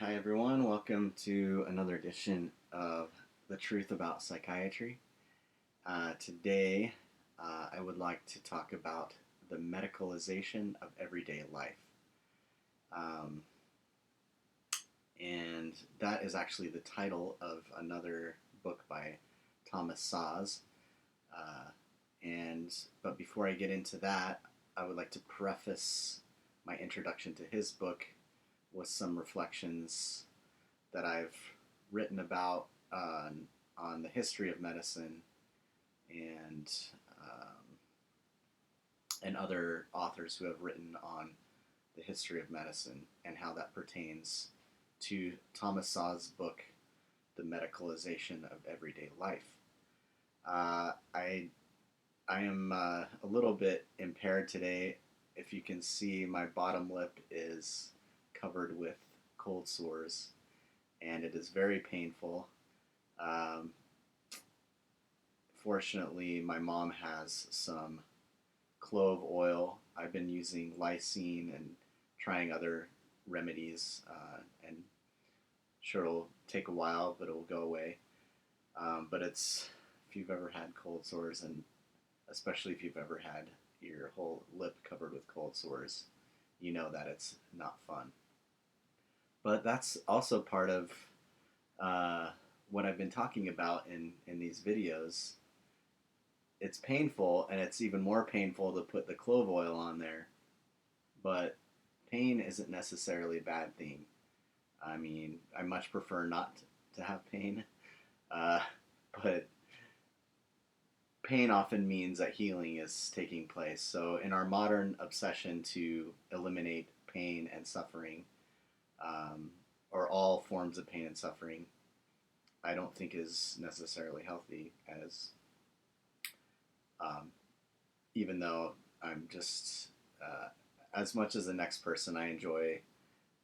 Hi everyone, welcome to another edition of The Truth About Psychiatry. Today, I would like to talk about the medicalization of everyday life. Um, and that is actually the title of another book by Thomas Szasz. Uh, but before I get into that, I would like to preface my introduction to his book with some reflections that I've written about on the history of medicine and um, and other authors who have written on the history of medicine and how that pertains to Thomas Sasz's book, The Medicalization of Everyday Life. I am a little bit impaired today. If you can see, my bottom lip is covered with cold sores, and it is very painful. Um, Fortunately, my mom has some clove oil. I've been using lysine and trying other remedies, and sure it'll take a while, but it will go away. But if you've ever had cold sores, and especially if you've ever had your whole lip covered with cold sores, you know that it's not fun. But that's also part of uh, what I've been talking about in these videos. It's painful, and it's even more painful to put the clove oil on there. But pain isn't necessarily a bad thing. I mean, I much prefer not to have pain, uh, but pain often means that healing is taking place. So, in our modern obsession to eliminate pain and suffering, um, or all forms of pain and suffering, I don't think is necessarily healthy. Um, Even though I'm just as much as the next person, I enjoy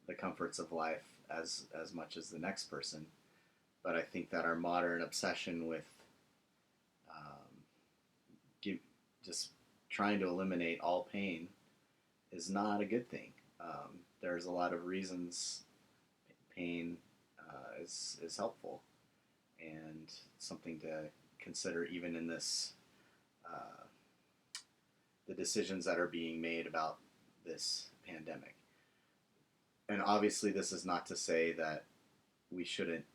the comforts of life as much as the next person. But I think that our modern obsession with um, give, just trying to eliminate all pain is not a good thing. There's a lot of reasons pain is helpful and something to consider even in this uh, the decisions that are being made about this pandemic. And obviously, this is not to say that we shouldn't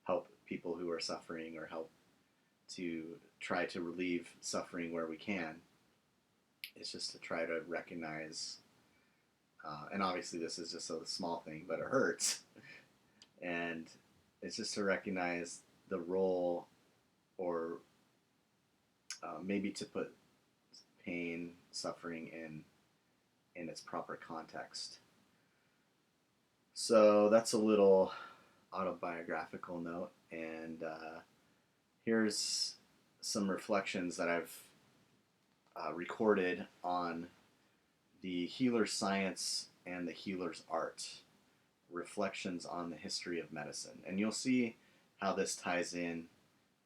help people who are suffering or help to try to relieve suffering where we can. It's just to try to recognize, and obviously, this is just a small thing, but it hurts. And it's just to recognize the role, or maybe to put pain, suffering in its proper context. So that's a little autobiographical note, and here's some reflections that I've recorded on the healer's science and the healer's art, reflections on the history of medicine. And you'll see how this ties in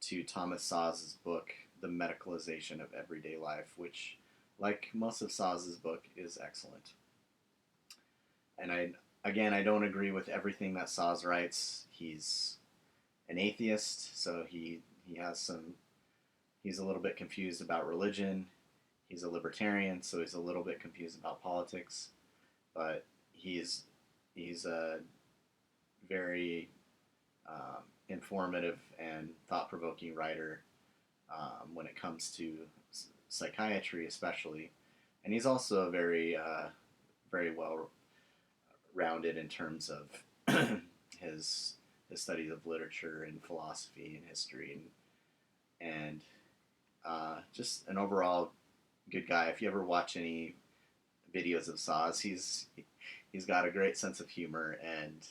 to Thomas Szasz's book, The Medicalization of Everyday Life, which, like most of Szasz's book, is excellent. And I don't agree with everything that Szasz writes. He's an atheist, so he's a little bit confused about religion. He's a libertarian, so he's a little bit confused about politics. But he's a very informative and thought-provoking writer when it comes to psychiatry, especially. And he's also very well rounded in terms of his studies of literature and philosophy and history and just an overall good guy. If you ever watch any videos of Szasz, he's got a great sense of humor, and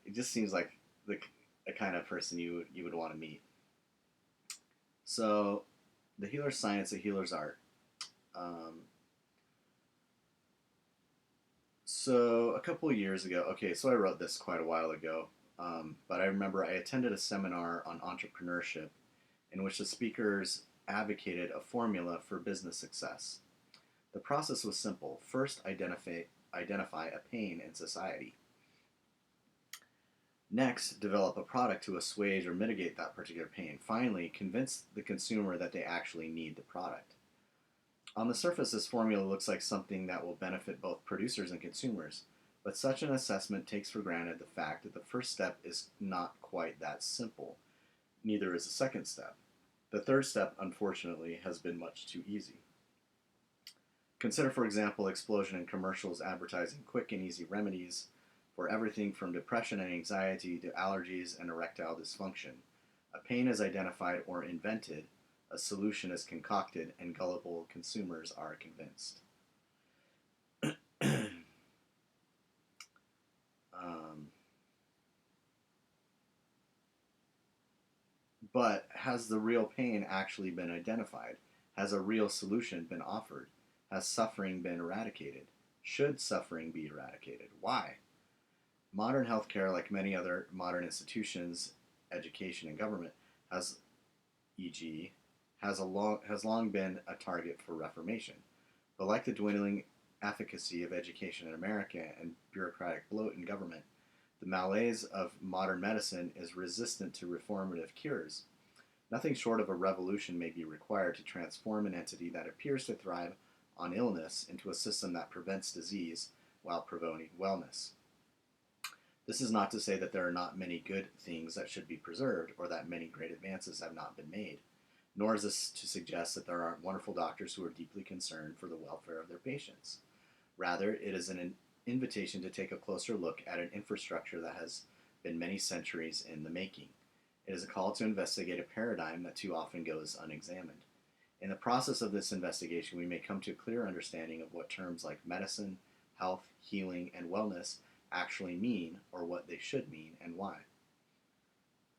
it just seems like the kind of person you would want to meet. So, the healer's science, the healer's art. So a couple of years ago, okay, so I wrote this quite a while ago, but I remember I attended a seminar on entrepreneurship in which the speakers advocated a formula for business success. The process was simple. First, identify a pain in society. Next, develop a product to assuage or mitigate that particular pain. Finally, convince the consumer that they actually need the product. On the surface, this formula looks like something that will benefit both producers and consumers, but such an assessment takes for granted the fact that the first step is not quite that simple. Neither is the second step. The third step, unfortunately, has been much too easy. Consider, for example, explosion in commercials advertising quick and easy remedies for everything from depression and anxiety to allergies and erectile dysfunction. A pain is identified or invented, a solution is concocted, and gullible consumers are convinced. But has the real pain actually been identified? Has a real solution been offered? Has suffering been eradicated? Should suffering be eradicated? Why? Modern healthcare, like many other modern institutions, education and government, has, e.g., has long been a target for reformation. But like the dwindling efficacy of education in America and bureaucratic bloat in government, the malaise of modern medicine is resistant to reformative cures. Nothing short of a revolution may be required to transform an entity that appears to thrive on illness into a system that prevents disease while promoting wellness. This is not to say that there are not many good things that should be preserved or that many great advances have not been made, nor is this to suggest that there aren't wonderful doctors who are deeply concerned for the welfare of their patients. Rather, it is an invitation to take a closer look at an infrastructure that has been many centuries in the making. It is a call to investigate a paradigm that too often goes unexamined. In the process of this investigation, we may come to a clear understanding of what terms like medicine, health, healing, and wellness actually mean, or what they should mean, and why.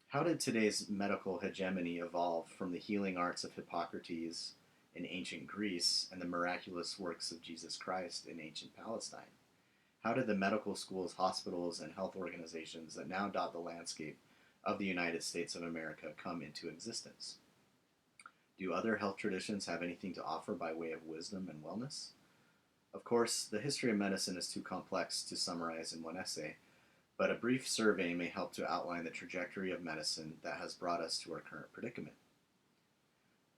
How did today's medical hegemony evolve from the healing arts of Hippocrates in ancient Greece and the miraculous works of Jesus Christ in ancient Palestine? How did the medical schools, hospitals, and health organizations that now dot the landscape of the United States of America come into existence? Do other health traditions have anything to offer by way of wisdom and wellness? Of course, the history of medicine is too complex to summarize in one essay, but a brief survey may help to outline the trajectory of medicine that has brought us to our current predicament.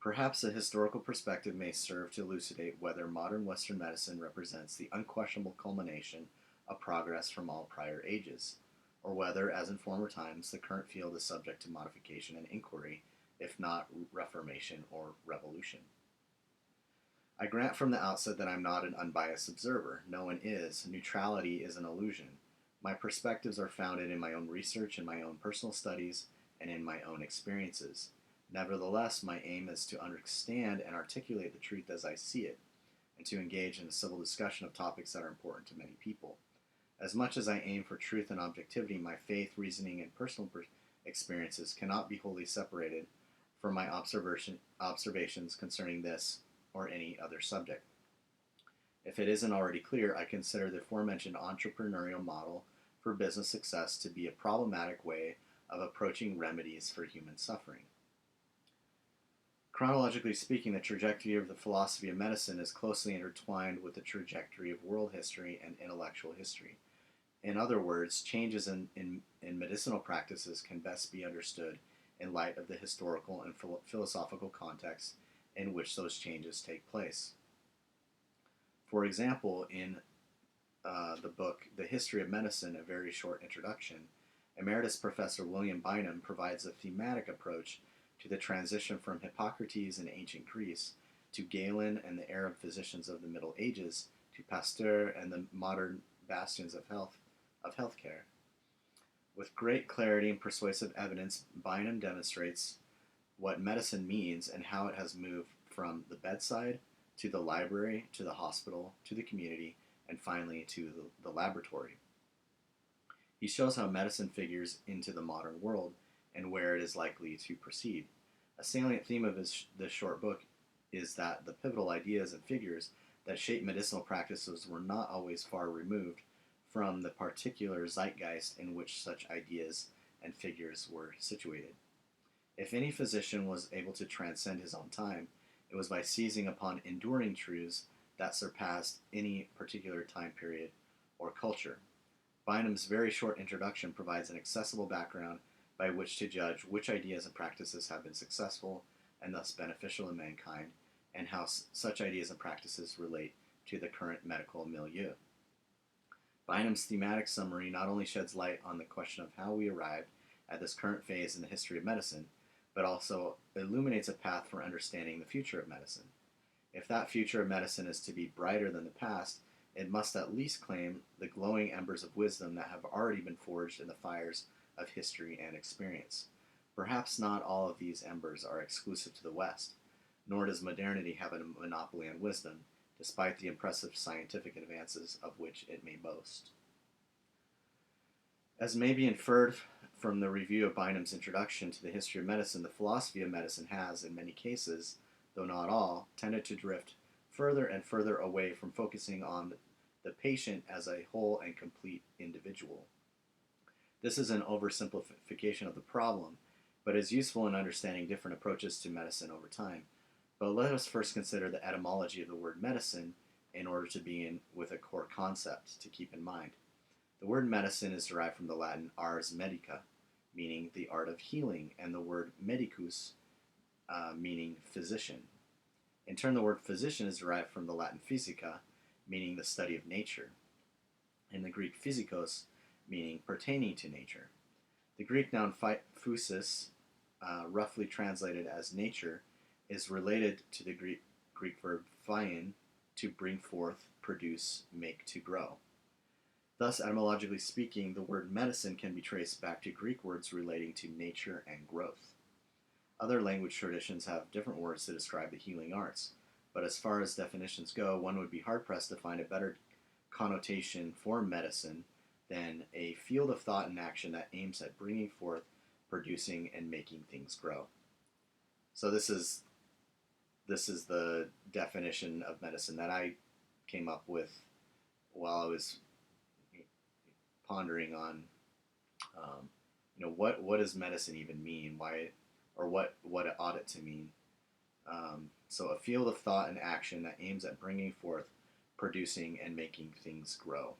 Perhaps a historical perspective may serve to elucidate whether modern Western medicine represents the unquestionable culmination of progress from all prior ages, or whether, as in former times, the current field is subject to modification and inquiry, if not reformation or revolution. I grant from the outset that I'm not an unbiased observer. No one is. Neutrality is an illusion. My perspectives are founded in my own research, in my own personal studies, and in my own experiences. Nevertheless, my aim is to understand and articulate the truth as I see it, and to engage in a civil discussion of topics that are important to many people. As much as I aim for truth and objectivity, my faith, reasoning, and personal experiences cannot be wholly separated from my observations concerning this or any other subject. If it isn't already clear, I consider the aforementioned entrepreneurial model for business success to be a problematic way of approaching remedies for human suffering. Chronologically speaking, the trajectory of the philosophy of medicine is closely intertwined with the trajectory of world history and intellectual history. In other words, changes in medicinal practices can best be understood in light of the historical and philosophical context in which those changes take place. For example, in the book The History of Medicine, A Very Short Introduction, Emeritus Professor William Bynum provides a thematic approach to the transition from Hippocrates in ancient Greece to Galen and the Arab physicians of the Middle Ages to Pasteur and the modern bastions of healthcare. With great clarity and persuasive evidence, Bynum demonstrates what medicine means and how it has moved from the bedside to the library, to the hospital, to the community, and finally to the laboratory. He shows how medicine figures into the modern world and where it is likely to proceed. A salient theme of this short book is that the pivotal ideas and figures that shape medicinal practices were not always far removed from the particular zeitgeist in which such ideas and figures were situated. If any physician was able to transcend his own time, it was by seizing upon enduring truths that surpassed any particular time period or culture. Bynum's very short introduction provides an accessible background by which to judge which ideas and practices have been successful and thus beneficial to mankind, and how such ideas and practices relate to the current medical milieu. Bynum's thematic summary not only sheds light on the question of how we arrived at this current phase in the history of medicine, but also illuminates a path for understanding the future of medicine. If that future of medicine is to be brighter than the past, it must at least claim the glowing embers of wisdom that have already been forged in the fires of history and experience. Perhaps not all of these embers are exclusive to the West, nor does modernity have a monopoly on wisdom, despite the impressive scientific advances of which it may boast. As may be inferred from the review of Bynum's introduction to the history of medicine, the philosophy of medicine has, in many cases, though not all, tended to drift further and further away from focusing on the patient as a whole and complete individual. This is an oversimplification of the problem, but is useful in understanding different approaches to medicine over time. But let us first consider the etymology of the word medicine in order to begin with a core concept to keep in mind. The word medicine is derived from the Latin ars medica, meaning the art of healing, and the word medicus, meaning physician. In turn, the word physician is derived from the Latin physica, meaning the study of nature, and the Greek physikos, meaning pertaining to nature. The Greek noun physis, roughly translated as nature, is related to the Greek verb phyein, to bring forth, produce, make to grow. Thus, etymologically speaking, the word medicine can be traced back to Greek words relating to nature and growth. Other language traditions have different words to describe the healing arts, but as far as definitions go, one would be hard-pressed to find a better connotation for medicine than a field of thought and action that aims at bringing forth, producing, and making things grow. So this is the definition of medicine that I came up with while I was pondering on, what does medicine even mean? Why, or what it ought it to mean? So a field of thought and action that aims at bringing forth, producing, and making things grow.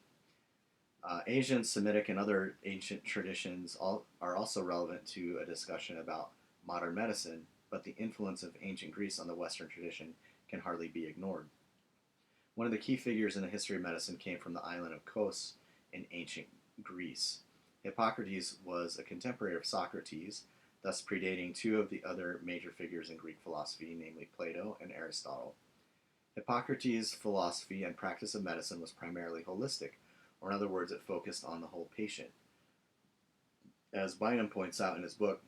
Asian, Semitic, and other ancient traditions are also relevant to a discussion about modern medicine, but the influence of ancient Greece on the Western tradition can hardly be ignored. One of the key figures in the history of medicine came from the island of Kos in ancient Greece. Hippocrates was a contemporary of Socrates, thus predating two of the other major figures in Greek philosophy, namely Plato and Aristotle. Hippocrates' philosophy and practice of medicine was primarily holistic, or in other words, it focused on the whole patient. As Bynum points out in his book,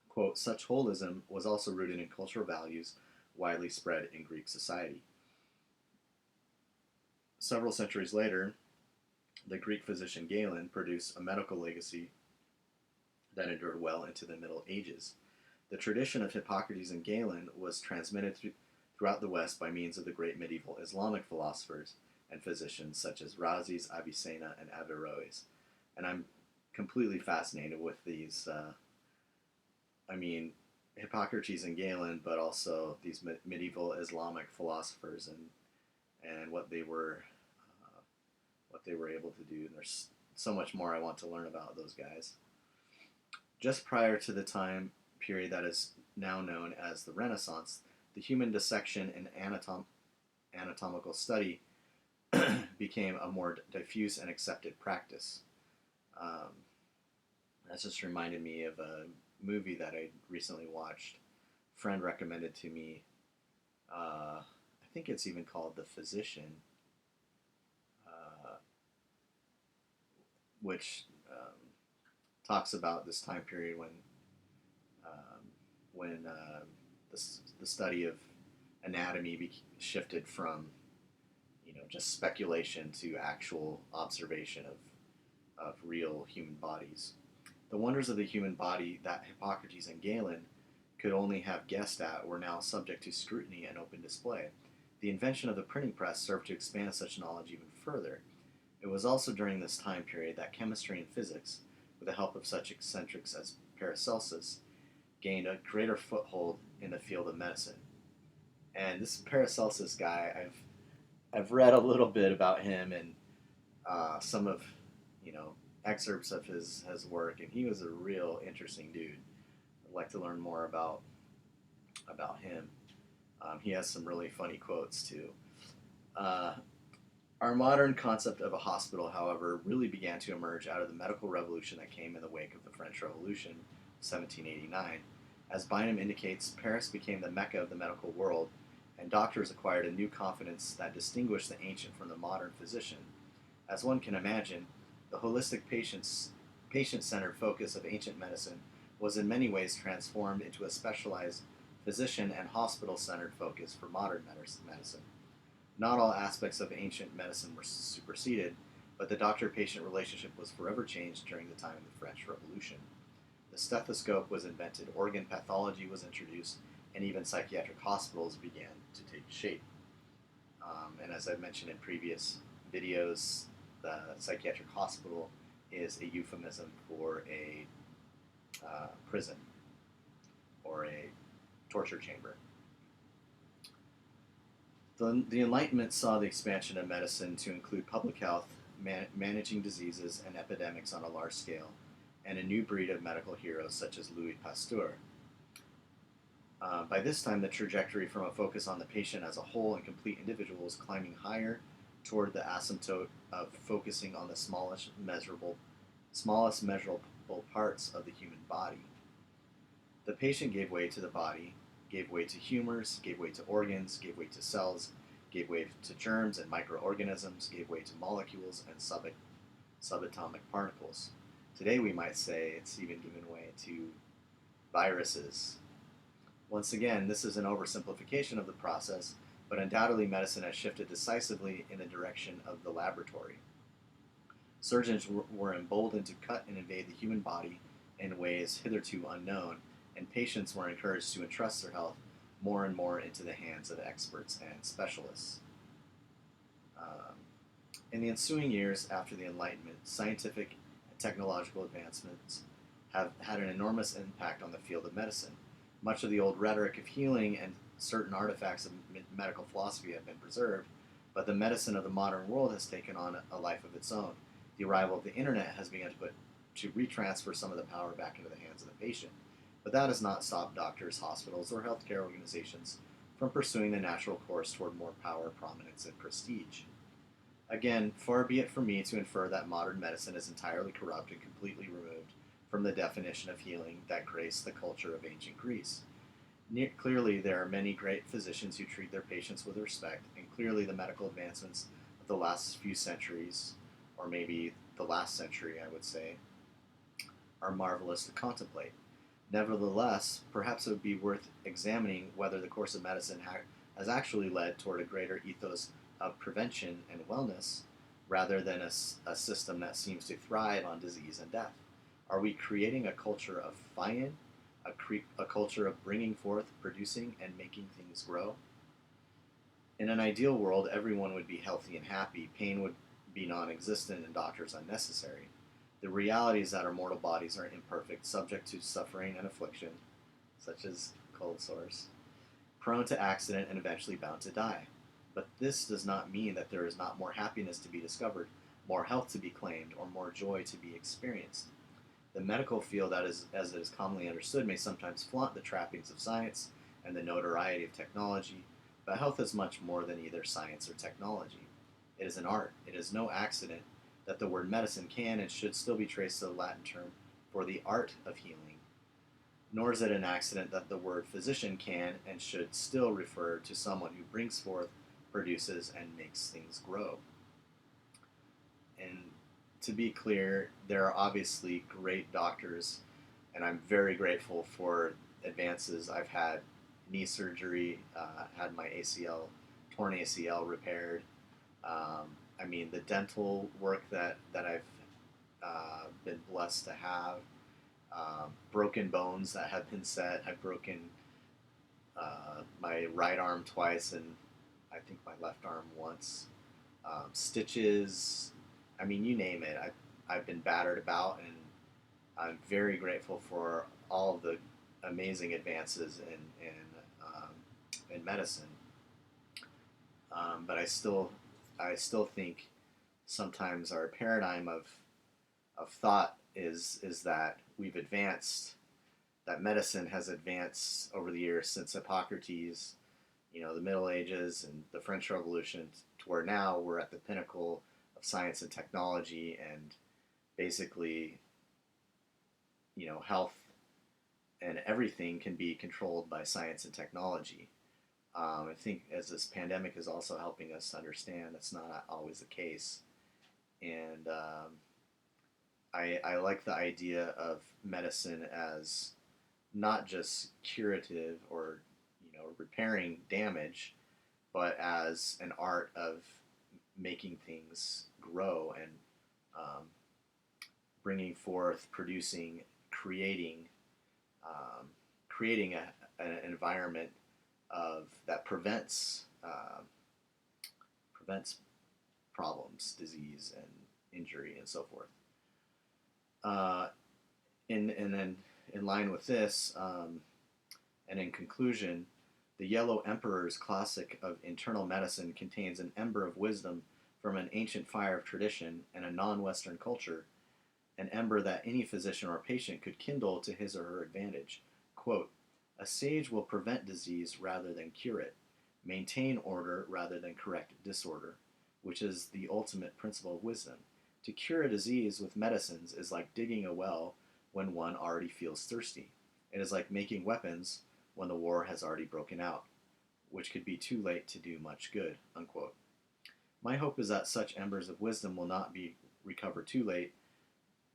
quote, such holism was also rooted in cultural values widely spread in Greek society. Several centuries later, the Greek physician Galen produced a medical legacy that endured well into the Middle Ages. The tradition of Hippocrates and Galen was transmitted throughout the West by means of the great medieval Islamic philosophers and physicians such as Rhazes, Avicenna, and Averroes. And I'm completely fascinated with these Hippocrates and Galen, but also these medieval Islamic philosophers and what they were able to do. And there's so much more I want to learn about those guys. Just prior to the time period that is now known as the Renaissance, the human dissection and anatomical study became a more diffuse and accepted practice. That just reminded me of a movie that I recently watched. A friend recommended to me. I think it's even called The Physician, which talks about this time period when the study of anatomy shifted from just speculation to actual observation of real human bodies. The wonders of the human body that Hippocrates and Galen could only have guessed at were now subject to scrutiny and open display. The invention of the printing press served to expand such knowledge even further. It was also during this time period that chemistry and physics, with the help of such eccentrics as Paracelsus, gained a greater foothold in the field of medicine. And this Paracelsus guy, I've read a little bit about him and some of excerpts of his work, and he was a real interesting dude. I'd like to learn more about him. He has some really funny quotes too. Uh, our modern concept of a hospital, however, really began to emerge out of the medical revolution that came in the wake of the French Revolution, 1789. As Bynum indicates, Paris became the mecca of the medical world, and doctors acquired a new confidence that distinguished the ancient from the modern physician. As one can imagine, the holistic patient-centered focus of ancient medicine was in many ways transformed into a specialized physician and hospital-centered focus for modern medicine. Not all aspects of ancient medicine were superseded, but the doctor-patient relationship was forever changed during the time of the French Revolution. The stethoscope was invented, organ pathology was introduced, and even psychiatric hospitals began to take shape. And as I've mentioned in previous videos, the psychiatric hospital is a euphemism for a prison or a torture chamber. The Enlightenment saw the expansion of medicine to include public health, managing diseases and epidemics on a large scale, and a new breed of medical heroes such as Louis Pasteur. By this time, the trajectory from a focus on the patient as a whole and complete individual was climbing higher toward the asymptote of focusing on the smallest measurable parts of the human body. The patient gave way to the body, gave way to humors, gave way to organs, gave way to cells, gave way to germs and microorganisms, gave way to molecules and subatomic particles. Today we might say it's even given way to viruses. Once again, this is an oversimplification of the process, but undoubtedly medicine has shifted decisively in the direction of the laboratory. Surgeons were emboldened to cut and invade the human body in ways hitherto unknown, and patients were encouraged to entrust their health more and more into the hands of experts and specialists. In the ensuing years after the Enlightenment, scientific and technological advancements have had an enormous impact on the field of medicine. Much of the old rhetoric of healing and certain artifacts of medical philosophy have been preserved, but the medicine of the modern world has taken on a life of its own. The arrival of the internet has begun to retransfer some of the power back into the hands of the patient. But that has not stopped doctors, hospitals, or healthcare organizations from pursuing the natural course toward more power, prominence, and prestige. Again, far be it from me to infer that modern medicine is entirely corrupt and completely removed from the definition of healing that graced the culture of ancient Greece. Clearly, there are many great physicians who treat their patients with respect, and clearly the medical advancements of the last few centuries, or maybe the last century, I would say, are marvelous to contemplate. Nevertheless, perhaps it would be worth examining whether the course of medicine has actually led toward a greater ethos of prevention and wellness rather than a system that seems to thrive on disease and death. Are we creating a culture of fian, a culture of bringing forth, producing, and making things grow? In an ideal world, everyone would be healthy and happy, pain would be non-existent, and doctors unnecessary. The reality is that our mortal bodies are imperfect, subject to suffering and affliction, such as cold sores, prone to accident, and eventually bound to die. But this does not mean that there is not more happiness to be discovered, more health to be claimed, or more joy to be experienced. The medical field, as it is commonly understood, may sometimes flaunt the trappings of science and the notoriety of technology, but health is much more than either science or technology. It is an art. It is no accident that the word medicine can and should still be traced to the Latin term for the art of healing. Nor is it an accident that the word physician can and should still refer to someone who brings forth, produces, and makes things grow. And to be clear, there are obviously great doctors, and I'm very grateful for advances. I've had knee surgery, had my torn ACL repaired. The dental work that I've been blessed to have, broken bones that have been set. I've broken my right arm twice and I think my left arm once. Stitches, you name it. I've been battered about, and I'm very grateful for all of the amazing advances in medicine. But I still think sometimes our paradigm of of thought is that we've advanced, that medicine has advanced over the years since Hippocrates, the Middle Ages and the French Revolution, to where now we're at the pinnacle of science and technology, and basically, health and everything can be controlled by science and technology. I think as this pandemic is also helping us understand that's not always the case. And I like the idea of medicine as not just curative or repairing damage, but as an art of making things grow and um, bringing forth, producing, creating, creating an environment of that prevents problems, disease, and injury, and so forth. And then in line with this, and in conclusion, the Yellow Emperor's classic of internal medicine contains an ember of wisdom from an ancient fire of tradition and a non-Western culture, an ember that any physician or patient could kindle to his or her advantage. Quote, "A sage will prevent disease rather than cure it, maintain order rather than correct disorder, which is the ultimate principle of wisdom. To cure a disease with medicines is like digging a well when one already feels thirsty. It is like making weapons when the war has already broken out, which could be too late to do much good." Unquote. My hope is that such embers of wisdom will not be recovered too late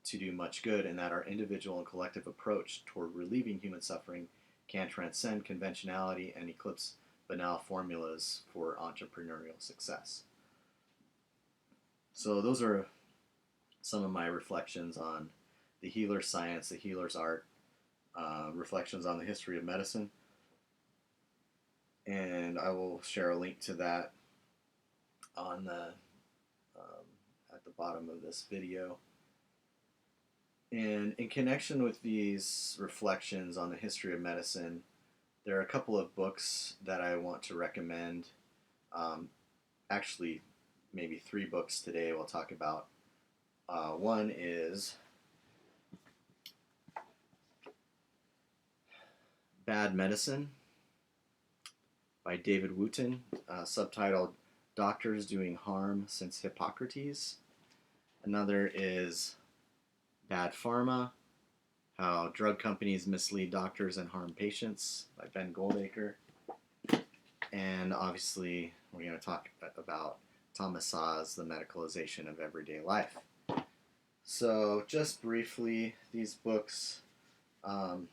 to do much good, and that our individual and collective approach toward relieving human suffering can transcend conventionality and eclipse banal formulas for entrepreneurial success. So those are some of my reflections on the healer's science, the healer's art, reflections on the history of medicine, and I will share a link to that on the at the bottom of this video. And in connection with these reflections on the history of medicine, there are a couple of books that I want to recommend. Actually, maybe 3 books today we'll talk about. One is Bad Medicine by David Wooton, subtitled Doctors Doing Harm Since Hippocrates. Another is Bad Pharma, How Drug Companies Mislead Doctors and Harm Patients by Ben Goldacre. And obviously, we're going to talk about Thomas Szasz, The Medicalization of Everyday Life. So, just briefly, these books, Bad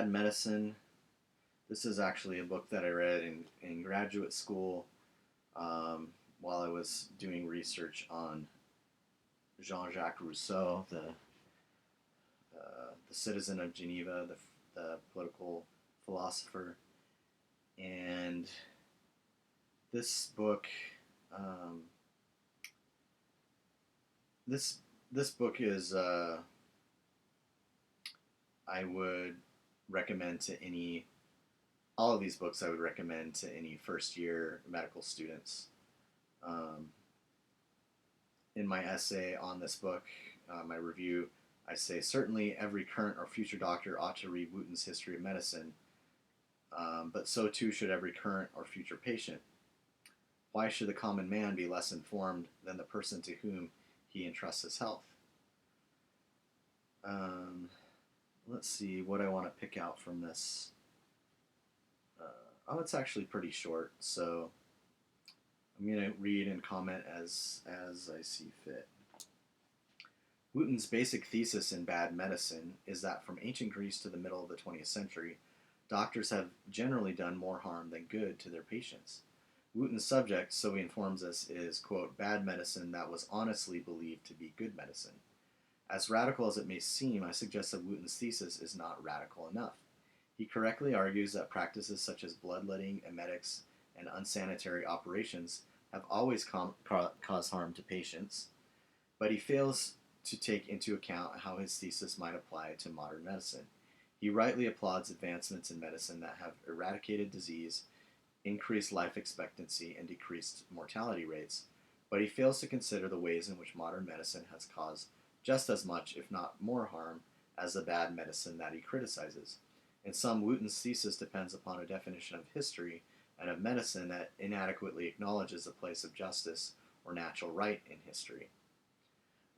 Medicine. This is actually a book that I read in graduate school while I was doing research on Jean-Jacques Rousseau, the citizen of Geneva, the political philosopher. And this book, this book is I would recommend to all of these books I would recommend to any first-year medical students. In my essay on this book, my review, I say, certainly every current or future doctor ought to read Wooton's History of Medicine, but so too should every current or future patient. Why should the common man be less informed than the person to whom he entrusts his health? Let's see what I want to pick out from this. It's actually pretty short, so I'm going to read and comment as I see fit. Wooton's basic thesis in Bad Medicine is that from ancient Greece to the middle of the 20th century, doctors have generally done more harm than good to their patients. Wooton's subject, so he informs us, is, quote, bad medicine that was honestly believed to be good medicine. As radical as it may seem, I suggest that Wooton's thesis is not radical enough. He correctly argues that practices such as bloodletting, emetics, and unsanitary operations have always caused harm to patients, but he fails to take into account how his thesis might apply to modern medicine. He rightly applauds advancements in medicine that have eradicated disease, increased life expectancy, and decreased mortality rates, but he fails to consider the ways in which modern medicine has caused just as much, if not more, harm as the bad medicine that he criticizes. In sum, Wooton's thesis depends upon a definition of history and of medicine that inadequately acknowledges the place of justice or natural right in history.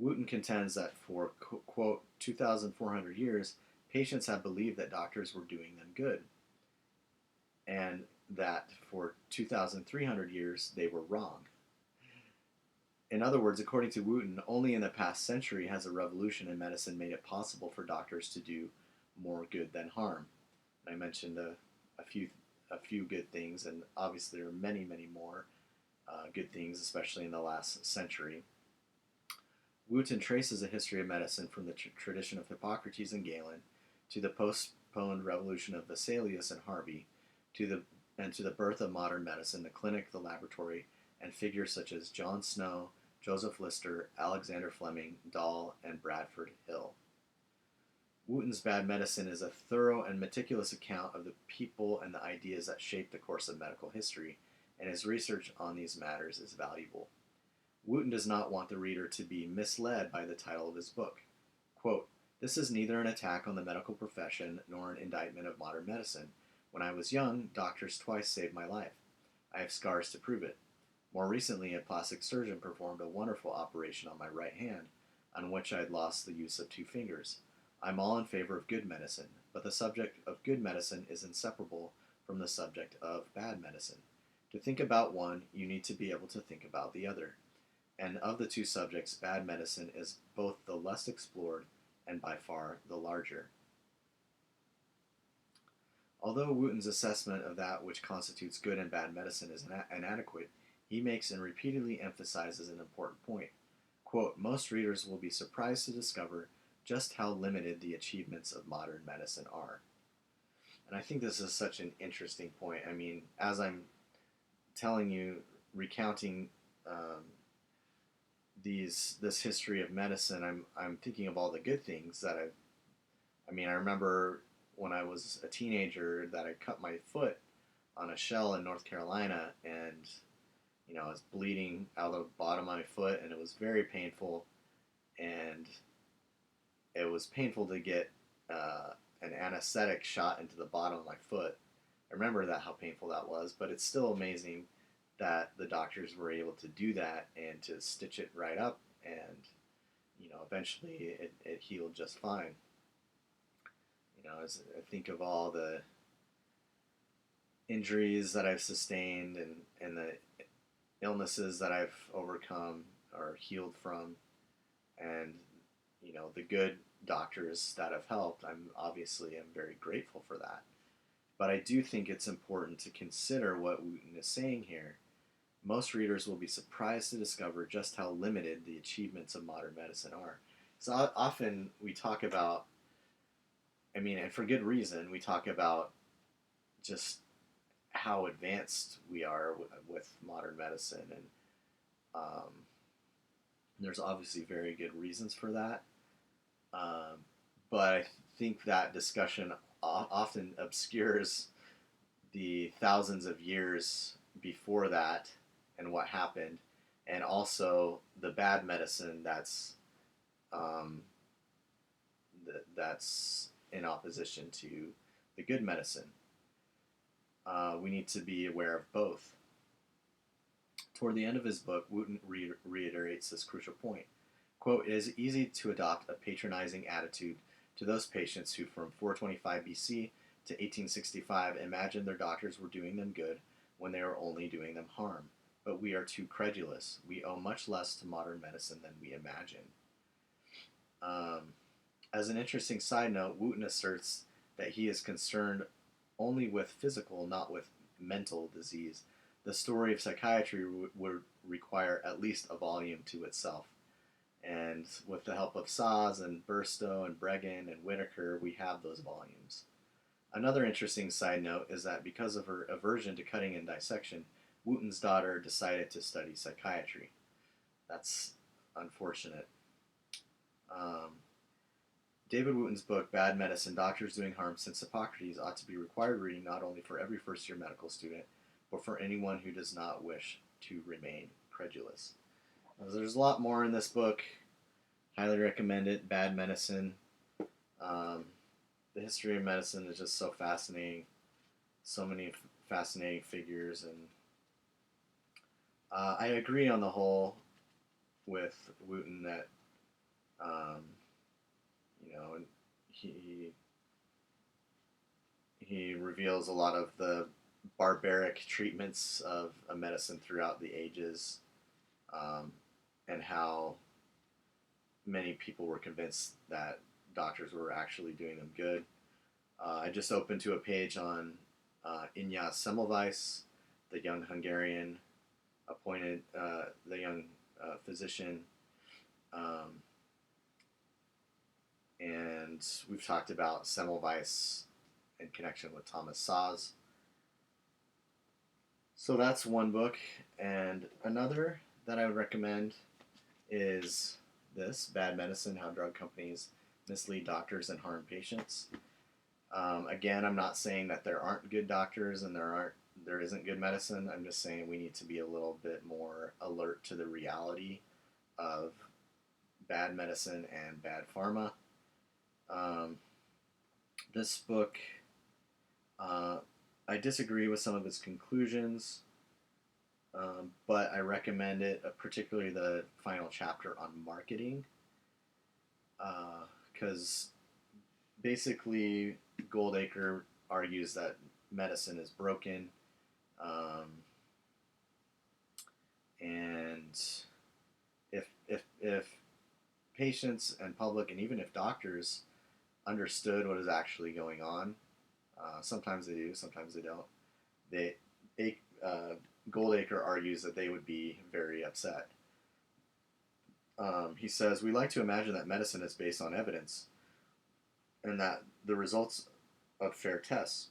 Wooton contends that for, quote, 2,400 years, patients have believed that doctors were doing them good, and that for 2,300 years they were wrong. In other words, according to Wooton, only in the past century has a revolution in medicine made it possible for doctors to do more good than harm. And I mentioned a few good things, and obviously there are many, many more good things, especially in the last century. Wooton traces the history of medicine from the tradition of Hippocrates and Galen to the postponed revolution of Vesalius and Harvey, to the birth of modern medicine, the clinic, the laboratory, and figures such as John Snow, Joseph Lister, Alexander Fleming, Dahl, and Bradford Hill. Wooton's Bad Medicine is a thorough and meticulous account of the people and the ideas that shaped the course of medical history, and his research on these matters is valuable. Wooton does not want the reader to be misled by the title of his book. Quote, "This is neither an attack on the medical profession nor an indictment of modern medicine. When I was young, doctors twice saved my life. I have scars to prove it. More recently, a plastic surgeon performed a wonderful operation on my right hand, on which I had lost the use of 2 fingers. I'm all in favor of good medicine, but the subject of good medicine is inseparable from the subject of bad medicine. To think about one, you need to be able to think about the other. And of the 2 subjects, bad medicine is both the less explored and by far the larger." Although Wooton's assessment of that which constitutes good and bad medicine is inadequate, he makes and repeatedly emphasizes an important point. Quote, "Most readers will be surprised to discover just how limited the achievements of modern medicine are." And I think this is such an interesting point. I mean, as I'm telling you, recounting this history of medicine, I'm thinking of all the good things that I remember when I was a teenager that I cut my foot on a shell in North Carolina, and I was bleeding out of the bottom of my foot, and it was very painful, and it was painful to get an anesthetic shot into the bottom of my foot. I remember how painful that was, but it's still amazing that the doctors were able to do that and to stitch it right up, and eventually it healed just fine. As I think of all the injuries that I've sustained and the illnesses that I've overcome or healed from, and the good doctors that have helped, I'm very grateful for that. But I do think it's important to consider what Wooton is saying here. Most readers will be surprised to discover just how limited the achievements of modern medicine are. So often we talk about, and for good reason, we talk about just how advanced we are with modern medicine, and there's obviously very good reasons for that. But I think that discussion often obscures the thousands of years before that and what happened, and also the bad medicine that's in opposition to the good medicine. We need to be aware of both. Toward the end of his book, Wooton reiterates this crucial point. Quote, "It is easy to adopt a patronizing attitude to those patients who from 425 BC to 1865 imagined their doctors were doing them good when they were only doing them harm. But we are too credulous. We owe much less to modern medicine than we imagine." As an interesting side note, Wooton asserts that he is concerned only with physical, not with mental disease. The story of psychiatry would require at least a volume to itself. And with the help of Szasz and Burstow and Bregan and Whitaker, we have those volumes. Another interesting side note is that because of her aversion to cutting and dissection, Wooton's daughter decided to study psychiatry. That's unfortunate. David Wooton's book, Bad Medicine, Doctors Doing Harm Since Hippocrates, ought to be required reading not only for every first-year medical student, but for anyone who does not wish to remain credulous. There's a lot more in this book. Highly recommend it. Bad Medicine. Um, the history of medicine is just so fascinating. So many fascinating figures, and I agree on the whole with Wooton that um, you know he he reveals a lot of the barbaric treatments of a medicine throughout the ages, um, and how many people were convinced that doctors were actually doing them good. I just opened to a page on Inyas Semmelweis, the young Hungarian appointed, the young physician, um, and we've talked about Semmelweis in connection with Thomas Szasz. So that's one book, and another that I would recommend is this: Bad Medicine: How Drug Companies Mislead Doctors and Harm Patients. Again, I'm not saying that there aren't good doctors and there isn't good medicine. I'm just saying we need to be a little bit more alert to the reality of bad medicine and bad pharma. Um, this book, uh, I disagree with some of its conclusions, but I recommend it, particularly the final chapter on marketing, because basically Goldacre argues that medicine is broken, um, and if patients and public and even if doctors understood what is actually going on, sometimes they do, sometimes they don't. They Goldacre argues that they would be very upset. He says, "We like to imagine that medicine is based on evidence and that the results of fair tests.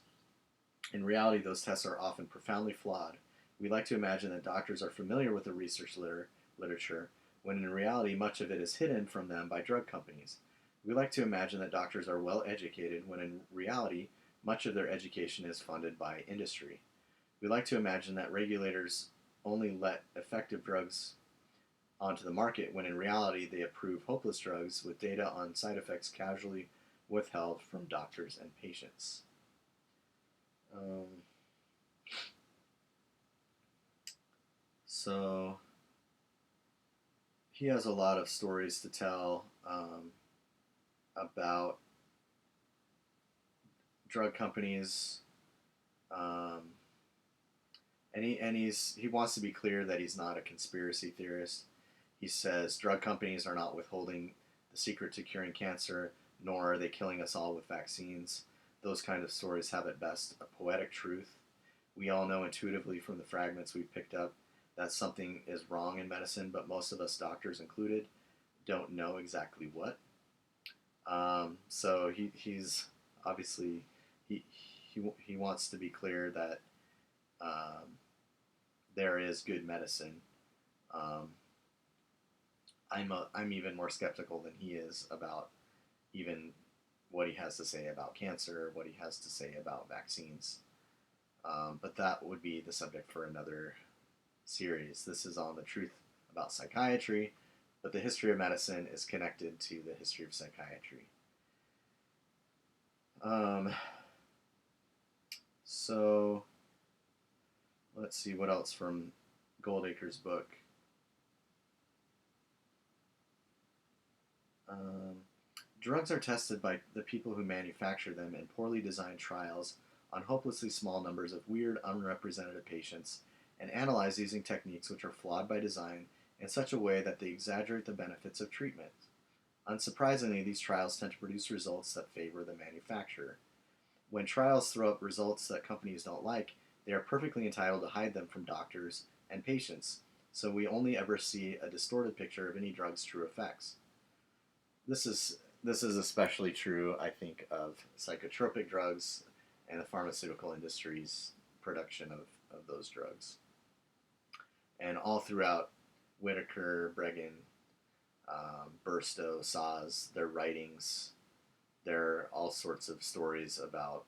In reality, those tests are often profoundly flawed. We like to imagine that doctors are familiar with the research literature, when in reality, much of it is hidden from them by drug companies. We like to imagine that doctors are well educated, when in reality, much of their education is funded by industry. We like to imagine that regulators only let effective drugs onto the market, when in reality, they approve hopeless drugs with data on side effects casually withheld from doctors and patients." Um, so he has a lot of stories to tell, about drug companies, um, he wants to be clear that he's not a conspiracy theorist. He says drug companies are not withholding the secret to curing cancer, nor are they killing us all with vaccines. Those kind of stories have at best a poetic truth. We all know intuitively from the fragments we've picked up that something is wrong in medicine, but most of us, doctors included, don't know exactly what. So he's obviously he wants to be clear that um, there is good medicine. Um, I'm even more skeptical than he is about even what he has to say about cancer, what he has to say about vaccines. But that would be the subject for another series. This is on the truth about psychiatry, but the history of medicine is connected to the history of psychiatry. Um, so let's see what else from Goldacre's book. Um, Drugs are tested by the people who manufacture them in poorly designed trials on hopelessly small numbers of weird, unrepresented patients, and analyzed using techniques which are flawed by design in such a way that they exaggerate the benefits of treatment. Unsurprisingly, these trials tend to produce results that favor the manufacturer. When trials throw up results that companies don't like, they are perfectly entitled to hide them from doctors and patients, so we only ever see a distorted picture of any drug's true effects. This is especially true, I think, of psychotropic drugs and the pharmaceutical industry's production of those drugs. And all throughout Whitaker, Bregan, Burstow, Szasz, their writings, there are all sorts of stories about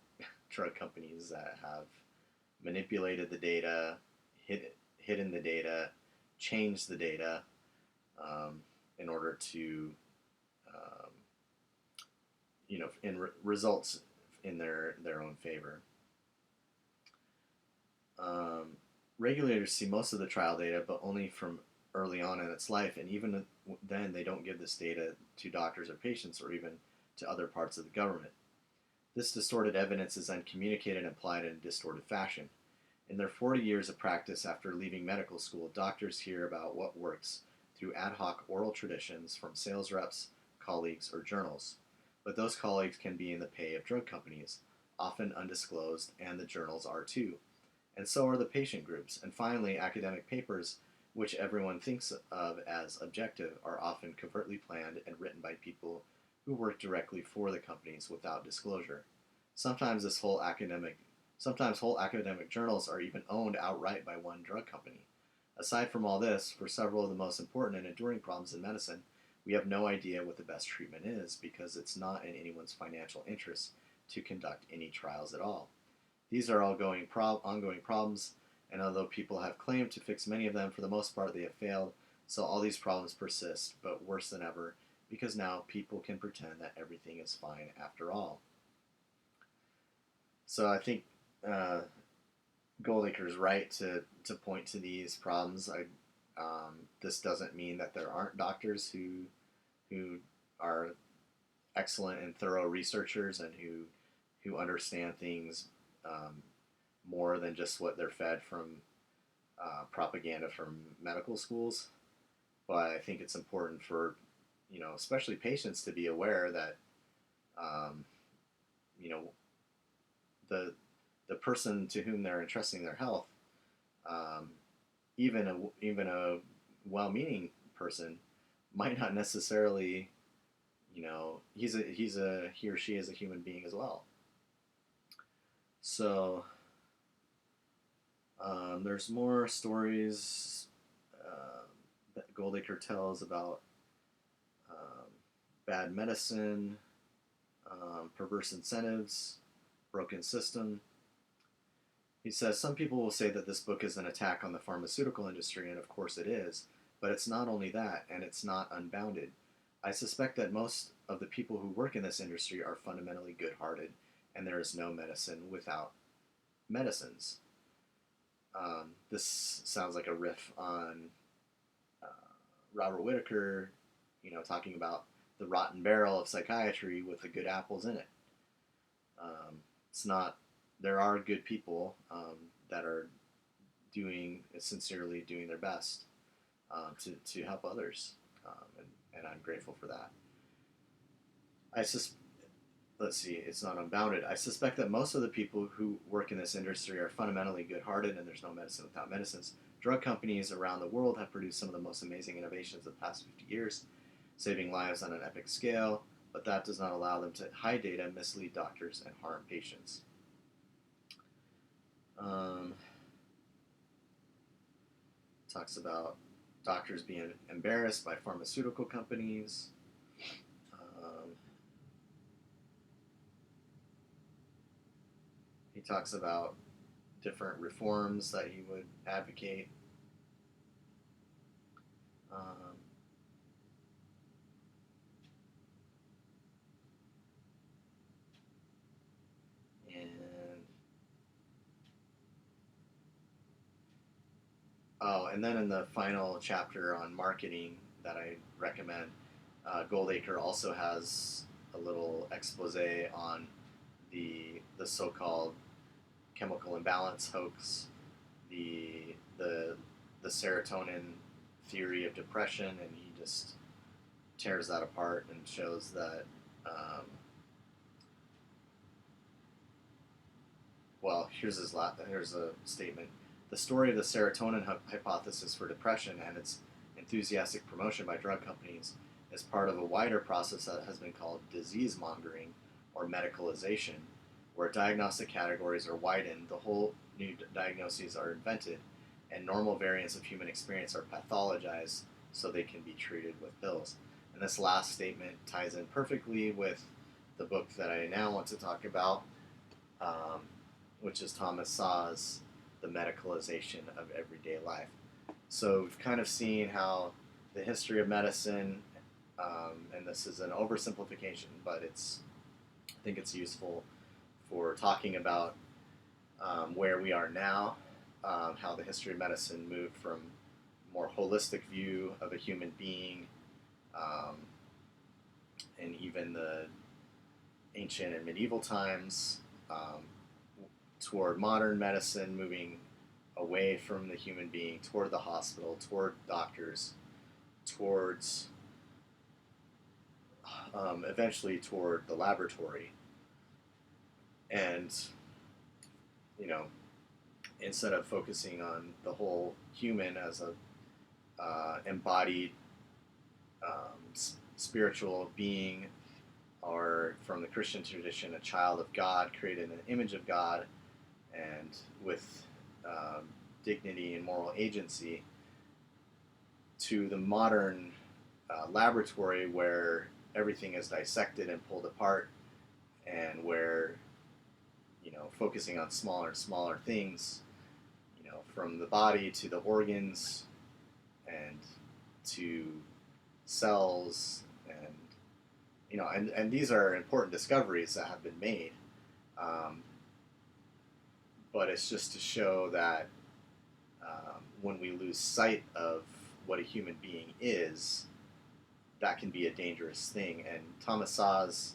drug companies that have manipulated the data, hidden the data, changed the data, in order to, um, results in their own favor. Um, Regulators see most of the trial data, but only from early on in its life, and even then, they don't give this data to doctors or patients, or even to other parts of the government. This distorted evidence is then communicated and applied in a distorted fashion. In their 40 years of practice after leaving medical school, doctors hear about what works through ad hoc oral traditions from sales reps, colleagues, or journals. But those colleagues can be in the pay of drug companies, often undisclosed, and the journals are too. And so are the patient groups. And finally, academic papers, which everyone thinks of as objective, are often covertly planned and written by people who work directly for the companies without disclosure. Sometimes whole academic journals are even owned outright by one drug company. Aside from all this, for several of the most important and enduring problems in medicine, we have no idea what the best treatment is because it's not in anyone's financial interest to conduct any trials at all. These are ongoing problems, and although people have claimed to fix many of them, for the most part they have failed, so all these problems persist, but worse than ever, because now people can pretend that everything is fine after all. So I think uh, Goldacre is right to point to these problems. This doesn't mean that there aren't doctors who are excellent and thorough researchers and who understand things more than just what they're fed from propaganda from medical schools. But I think it's important for especially patients to be aware that um, you know the person to whom they're entrusting their health, um, even a well-meaning person, might not necessarily, he or she is a human being as well. So there's more stories that Goldacre tells about bad medicine, perverse incentives, broken system. He says, some people will say that this book is an attack on the pharmaceutical industry, and of course it is, but it's not only that, and it's not unbounded. I suspect that most of the people who work in this industry are fundamentally good-hearted, and there is no medicine without medicines. This sounds like a riff on uh, Robert Whitaker, talking about the rotten barrel of psychiatry with the good apples in it. It's not. There are good people that are sincerely doing their best to help others, and I'm grateful for that. Let's see, it's not unbounded. I suspect that most of the people who work in this industry are fundamentally good-hearted, and there's no medicine without medicines. Drug companies around the world have produced some of the most amazing innovations of the past 50 years, saving lives on an epic scale, but that does not allow them to hide data, mislead doctors, and harm patients. Talks about doctors being embarrassed by pharmaceutical companies. He talks about different reforms that he would advocate. Um, and and then in the final chapter on marketing that I recommend, Goldacre also has a little expose on the so-called chemical imbalance hoax, the the serotonin theory of depression, and he just tears that apart and shows that. Here's a statement. The story of the serotonin hypothesis for depression and its enthusiastic promotion by drug companies is part of a wider process that has been called disease mongering or medicalization, where diagnostic categories are widened, the whole new diagnoses are invented, and normal variants of human experience are pathologized so they can be treated with pills. And this last statement ties in perfectly with the book that I now want to talk about, which is Thomas Szasz, The Medicalization of Everyday Life. So we've kind of seen how the history of medicine, and this is an oversimplification, but I think it's useful for talking about where we are now, how the history of medicine moved from a more holistic view of a human being, um, and even the ancient and medieval times, toward modern medicine, moving away from the human being, toward the hospital, toward doctors, towards eventually toward the laboratory. And, you know, instead of focusing on the whole human as a embodied spiritual being, or from the Christian tradition, a child of God, created in the image of God, and with dignity and moral agency, to the modern laboratory where everything is dissected and pulled apart, and where, focusing on smaller and smaller things, from the body to the organs and to cells, and these are important discoveries that have been made, but it's just to show that when we lose sight of what a human being is, that can be a dangerous thing. And Thomas Szasz,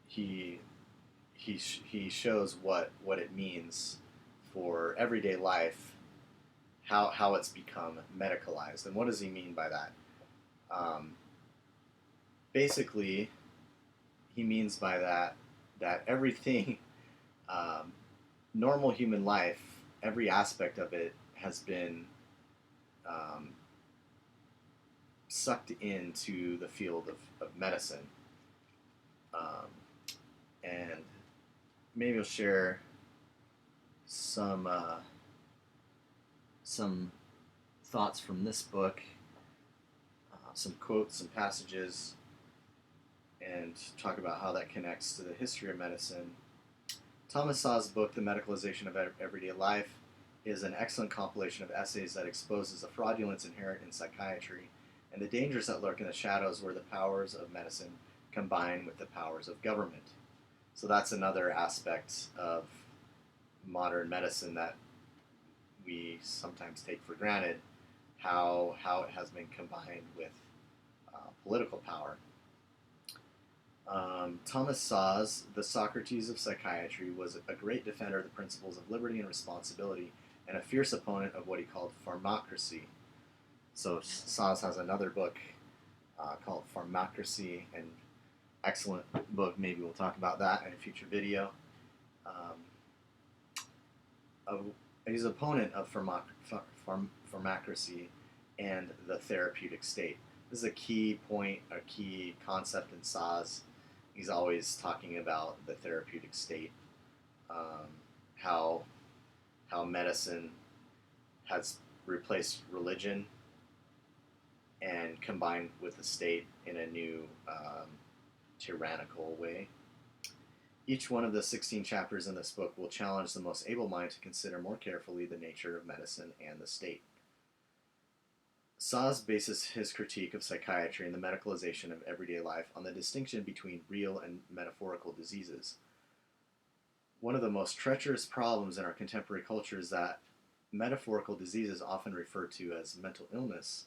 he shows what it means for everyday life, how it's become medicalized. And what does he mean by that? Basically, he means by that everything, normal human life, every aspect of it has been sucked into the field of medicine. And maybe I'll share some thoughts from this book, some quotes, some passages, and talk about how that connects to the history of medicine. Thomas Szasz' book, The Medicalization of Everyday Life, is an excellent compilation of essays that exposes the fraudulence inherent in psychiatry and the dangers that lurk in the shadows where the powers of medicine combine with the powers of government. So that's another aspect of modern medicine that we sometimes take for granted, how it has been combined with political power. Thomas Szasz, the Socrates of psychiatry, was a great defender of the principles of liberty and responsibility and a fierce opponent of what he called pharmacracy. So Szasz has another book called Pharmacracy, an excellent book. Maybe we'll talk about that in a future video. He's an opponent of pharmacracy and the therapeutic state. This is a key point, a key concept in Szasz. He's always talking about the therapeutic state, how medicine has replaced religion and combined with the state in a new tyrannical way. Each one of the 16 chapters in this book will challenge the most able mind to consider more carefully the nature of medicine and the state. Szasz bases his critique of psychiatry and the medicalization of everyday life on the distinction between real and metaphorical diseases. One of the most treacherous problems in our contemporary culture is that metaphorical diseases, often referred to as mental illness,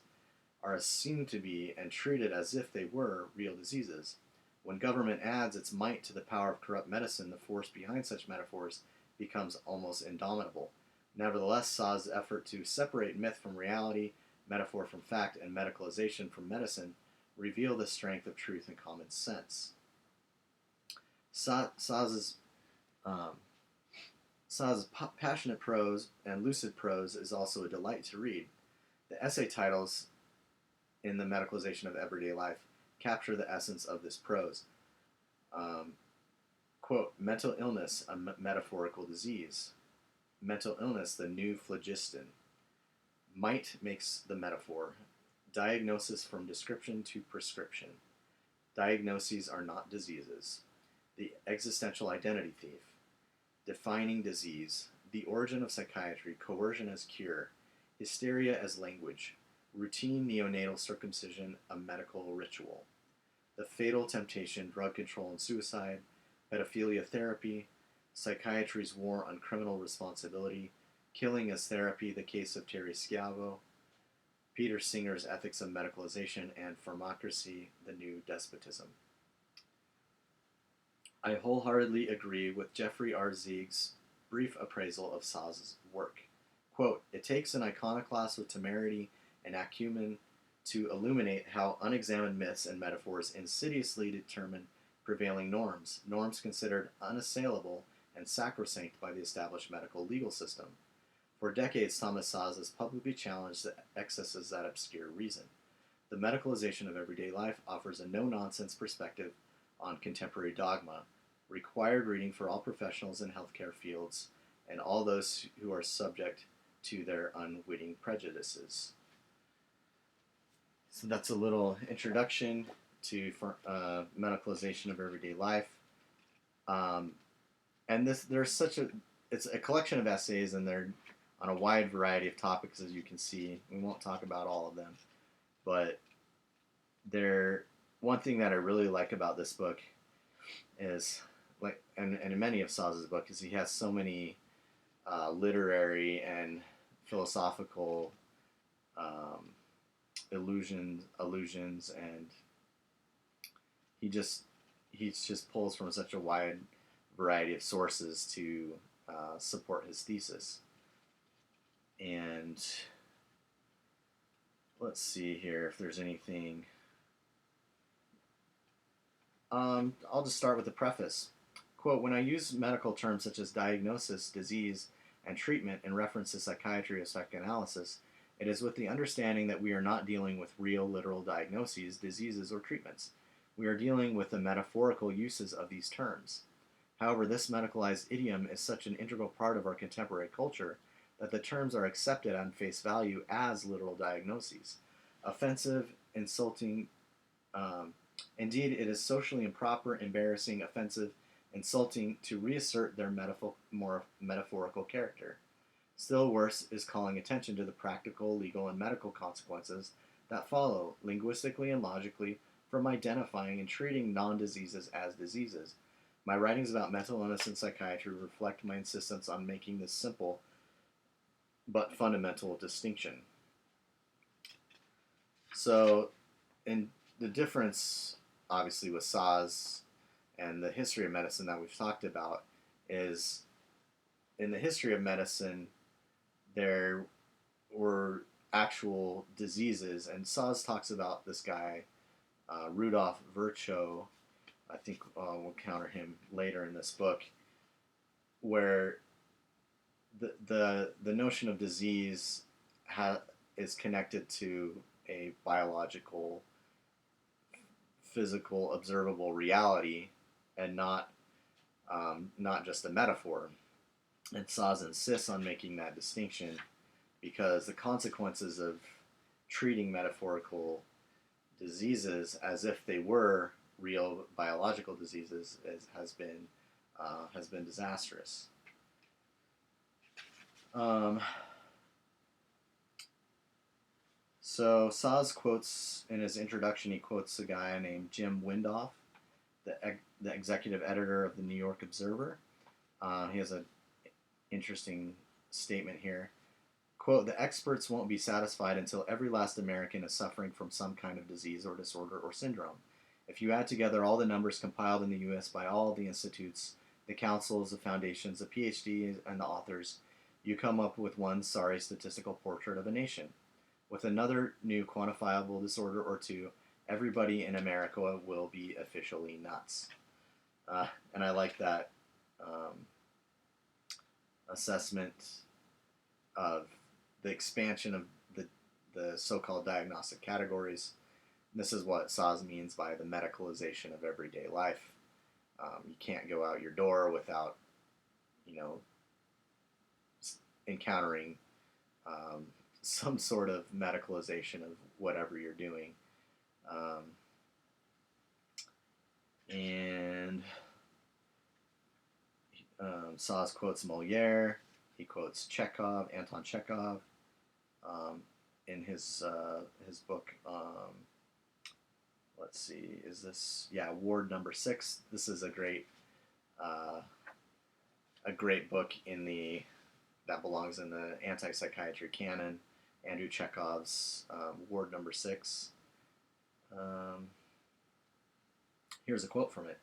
are assumed to be and treated as if they were real diseases. When government adds its might to the power of corrupt medicine, the force behind such metaphors becomes almost indomitable. Nevertheless, Szasz's effort to separate myth from reality, metaphor from fact, and medicalization from medicine reveal the strength of truth and common sense. Szasz's passionate prose and lucid prose is also a delight to read. The essay titles in The Medicalization of Everyday Life capture the essence of this prose. Quote, mental illness, a metaphorical disease. Mental illness, the new phlogiston. Might makes the metaphor. Diagnosis from description to prescription. Diagnoses are not diseases. The existential identity thief. Defining disease. The origin of psychiatry. Coercion as cure. Hysteria as language. Routine neonatal circumcision, a medical ritual. The fatal temptation, drug control and suicide. Pedophilia therapy. Psychiatry's war on criminal responsibility. Killing as therapy, the case of Terry Schiavo. Peter Singer's Ethics of Medicalization, and Pharmacracy, the New Despotism. I wholeheartedly agree with Jeffrey R. Zeig's brief appraisal of Szasz's work. Quote, it takes an iconoclast with temerity and acumen to illuminate how unexamined myths and metaphors insidiously determine prevailing norms, norms considered unassailable and sacrosanct by the established medical legal system. For decades, Thomas Szasz has publicly challenged the excesses that obscure reason. The Medicalization of Everyday Life offers a no-nonsense perspective on contemporary dogma, required reading for all professionals in healthcare fields and all those who are subject to their unwitting prejudices. So that's a little introduction to Medicalization of Everyday Life. And it's a collection of essays, and they're on a wide variety of topics, as you can see. We won't talk about all of them, but one thing that I really like about this book is, and in many of Szasz's books, is he has so many literary and philosophical allusions, and he just pulls from such a wide variety of sources to support his thesis. And let's see here if there's anything. I'll just start with the preface. Quote, when I use medical terms such as diagnosis, disease, and treatment in reference to psychiatry or psychoanalysis, it is with the understanding that we are not dealing with real, literal diagnoses, diseases, or treatments. We are dealing with the metaphorical uses of these terms. However, this medicalized idiom is such an integral part of our contemporary culture that the terms are accepted on face value as literal diagnoses. Offensive, insulting, indeed, it is socially improper, embarrassing, offensive, insulting to reassert their more metaphorical character. Still worse is calling attention to the practical, legal, and medical consequences that follow, linguistically and logically, from identifying and treating non-diseases as diseases. My writings about mental illness and psychiatry reflect my insistence on making this simple but fundamental distinction. So, in the difference, obviously, with Szasz's and the history of medicine that we've talked about is, in the history of medicine, there were actual diseases, and Szasz's talks about this guy, Rudolf Virchow. I think we'll counter him later in this book, where the notion of disease is connected to a biological, physical, observable reality, and not just a metaphor. And Szasz's insists on making that distinction because the consequences of treating metaphorical diseases as if they were real biological diseases has been disastrous. So Szasz's quotes in his introduction. He quotes a guy named Jim Windoff, the executive editor of the New York Observer. He has an interesting statement here. Quote, the experts won't be satisfied until every last American is suffering from some kind of disease or disorder or syndrome. If you add together all the numbers compiled in the U.S. by all the institutes, the councils, the foundations, the PhDs, and the authors, you come up with one sorry statistical portrait of a nation. With another new quantifiable disorder or two, everybody in America will be officially nuts. And I like that assessment of the expansion of the so-called diagnostic categories. This is what Szasz's means by the medicalization of everyday life. You can't go out your door without, encountering some sort of medicalization of whatever you're doing. And Szasz's quotes Molière. He quotes Chekhov, Anton Chekhov. in his book. Let's see, is this, yeah, Ward Number 6. This is uh, a great book that belongs in the anti-psychiatry canon. Andrew Chekhov's Ward Number 6. Here's a quote from it.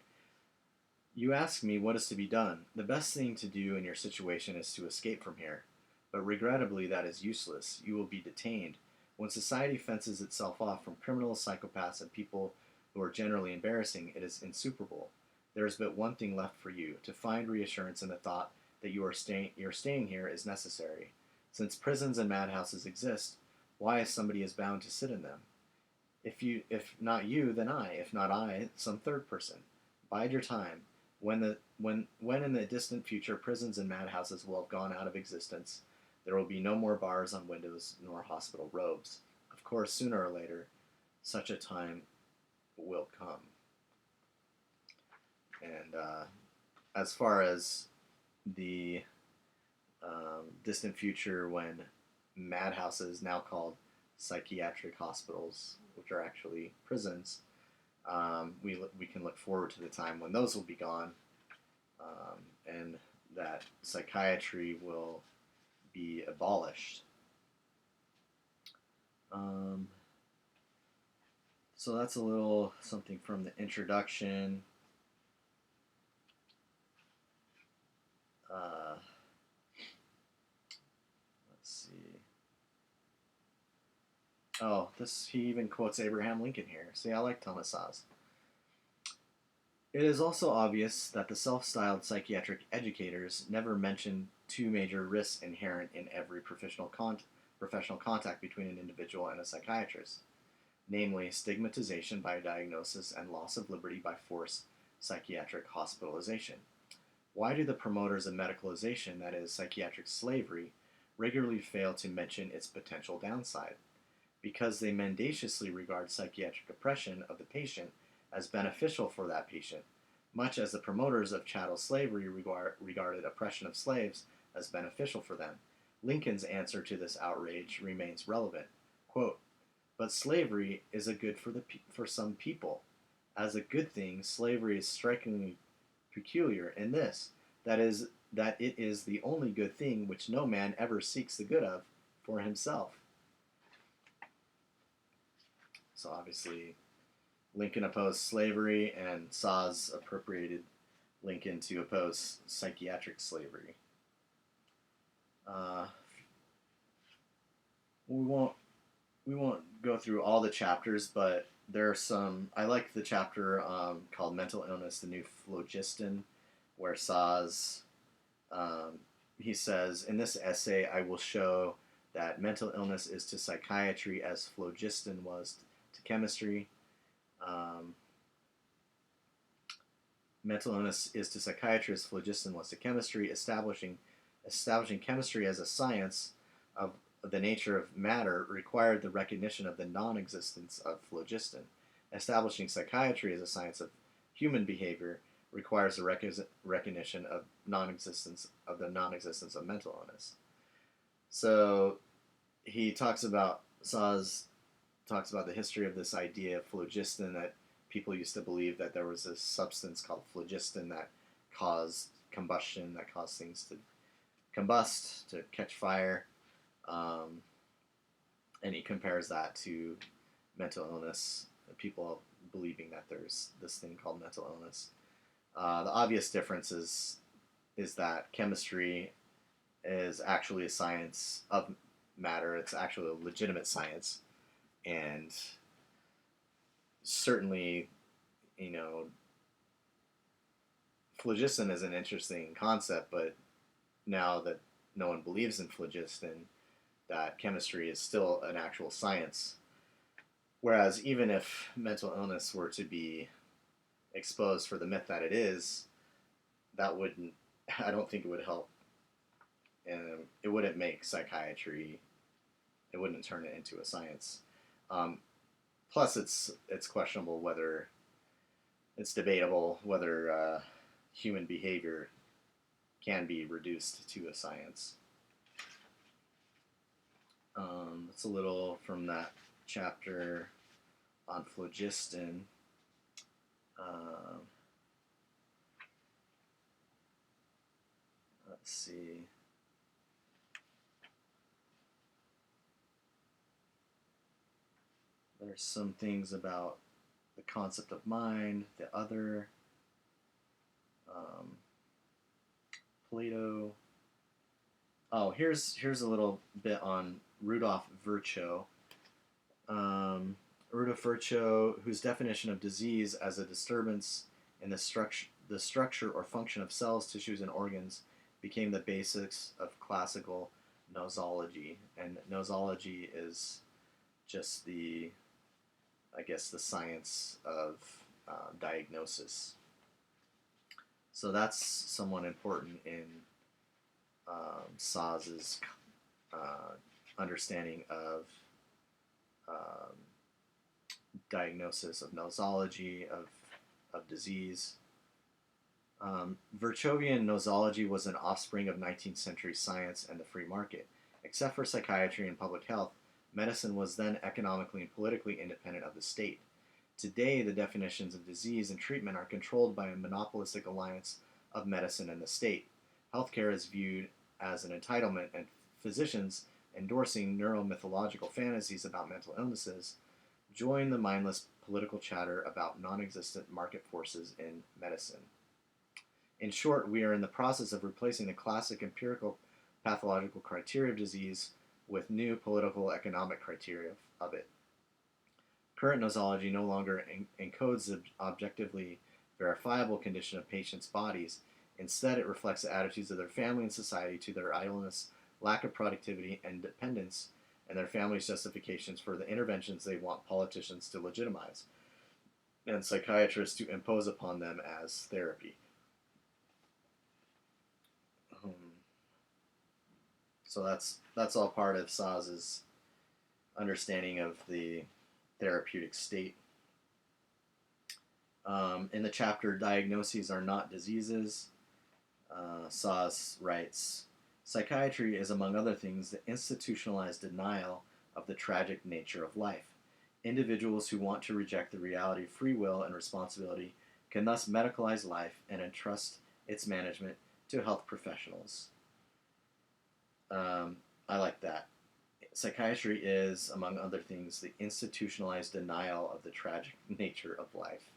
"You ask me what is to be done. The best thing to do in your situation is to escape from here. But regrettably, that is useless. You will be detained. When society fences itself off from criminals, psychopaths, and people who are generally embarrassing, it is insuperable. There is but one thing left for you, to find reassurance in the thought that your staying here is necessary. Since prisons and madhouses exist, why is somebody as bound to sit in them? If not you, then I. If not I, some third person. Bide your time. When in the distant future prisons and madhouses will have gone out of existence, there will be no more bars on windows nor hospital robes. Of course, sooner or later, such a time will come." And as far as the distant future, when madhouses, now called psychiatric hospitals, which are actually prisons, we can look forward to the time when those will be gone, and that psychiatry will be abolished. So that's a little something from the introduction. Let's see. Oh, he even quotes Abraham Lincoln here. See, I like Thomas Szasz. "It is also obvious that the self-styled psychiatric educators never mention two major risks inherent in every professional contact between an individual and a psychiatrist, namely stigmatization by diagnosis and loss of liberty by forced psychiatric hospitalization. Why do the promoters of medicalization, that is, psychiatric slavery, regularly fail to mention its potential downside? Because they mendaciously regard psychiatric oppression of the patient as beneficial for that patient, much as the promoters of chattel slavery regarded oppression of slaves as beneficial for them. Lincoln's answer to this outrage remains relevant. Quote, 'But slavery is a good for some people. As a good thing, slavery is strikingly peculiar in this, that it is the only good thing which no man ever seeks the good of for himself.'" So obviously, Lincoln opposed slavery, and Szasz appropriated Lincoln to oppose psychiatric slavery. We won't go through all the chapters, but there are some. I like the chapter called "Mental Illness: The New Phlogiston," where Szasz he says, "In this essay, I will show that mental illness is to psychiatry as phlogiston was to chemistry. Mental illness is to psychiatry as phlogiston was to chemistry, establishing chemistry as a science of the nature of matter required the recognition of the non-existence of phlogiston. Establishing psychiatry as a science of human behavior requires the recognition of the non-existence of mental illness." So Szasz talks about the history of this idea of phlogiston, that people used to believe that there was this substance called phlogiston that caused combustion, that caused things to combust, to catch fire. And he compares that to mental illness, people believing that there's this thing called mental illness. The obvious difference is that chemistry is actually a science of matter. It's actually a legitimate science. And certainly, phlogiston is an interesting concept, but now that no one believes in phlogiston, that chemistry is still an actual science. Whereas even if mental illness were to be exposed for the myth that it is, I don't think it would help. And it wouldn't make psychiatry, it wouldn't turn it into a science. Plus, it's questionable whether, it's debatable whether human behavior can be reduced to a science. It's a little from that chapter on phlogiston. Let's see. There's some things about the concept of mind, the other, Plato. Oh, here's a little bit on Rudolf Virchow. Rudolf Virchow, whose definition of disease as a disturbance in the structure or function of cells, tissues, and organs, became the basis of classical nosology. And nosology is just the, I guess, the science of diagnosis. So that's somewhat important in Szasz's understanding of diagnosis of nosology, of disease. Virchowian nosology was an offspring of 19th century science and the free market. Except for psychiatry and public health, medicine was then economically and politically independent of the state. Today, the definitions of disease and treatment are controlled by a monopolistic alliance of medicine and the state. Healthcare is viewed as an entitlement, and physicians endorsing neuromythological fantasies about mental illnesses join the mindless political chatter about non-existent market forces in medicine. In short, we are in the process of replacing the classic empirical pathological criteria of disease with new political economic criteria of it. Current nosology no longer encodes the objectively verifiable condition of patients' bodies. Instead, it reflects the attitudes of their family and society to their idleness, lack of productivity, and dependence, and their family's justifications for the interventions they want politicians to legitimize, and psychiatrists to impose upon them as therapy. So that's all part of Szasz's understanding of the therapeutic state. In the chapter "Diagnoses Are Not Diseases," Szasz writes, "Psychiatry is, among other things, the institutionalized denial of the tragic nature of life. Individuals who want to reject the reality of free will and responsibility can thus medicalize life and entrust its management to health professionals." I like that. Psychiatry is, among other things, the institutionalized denial of the tragic nature of life.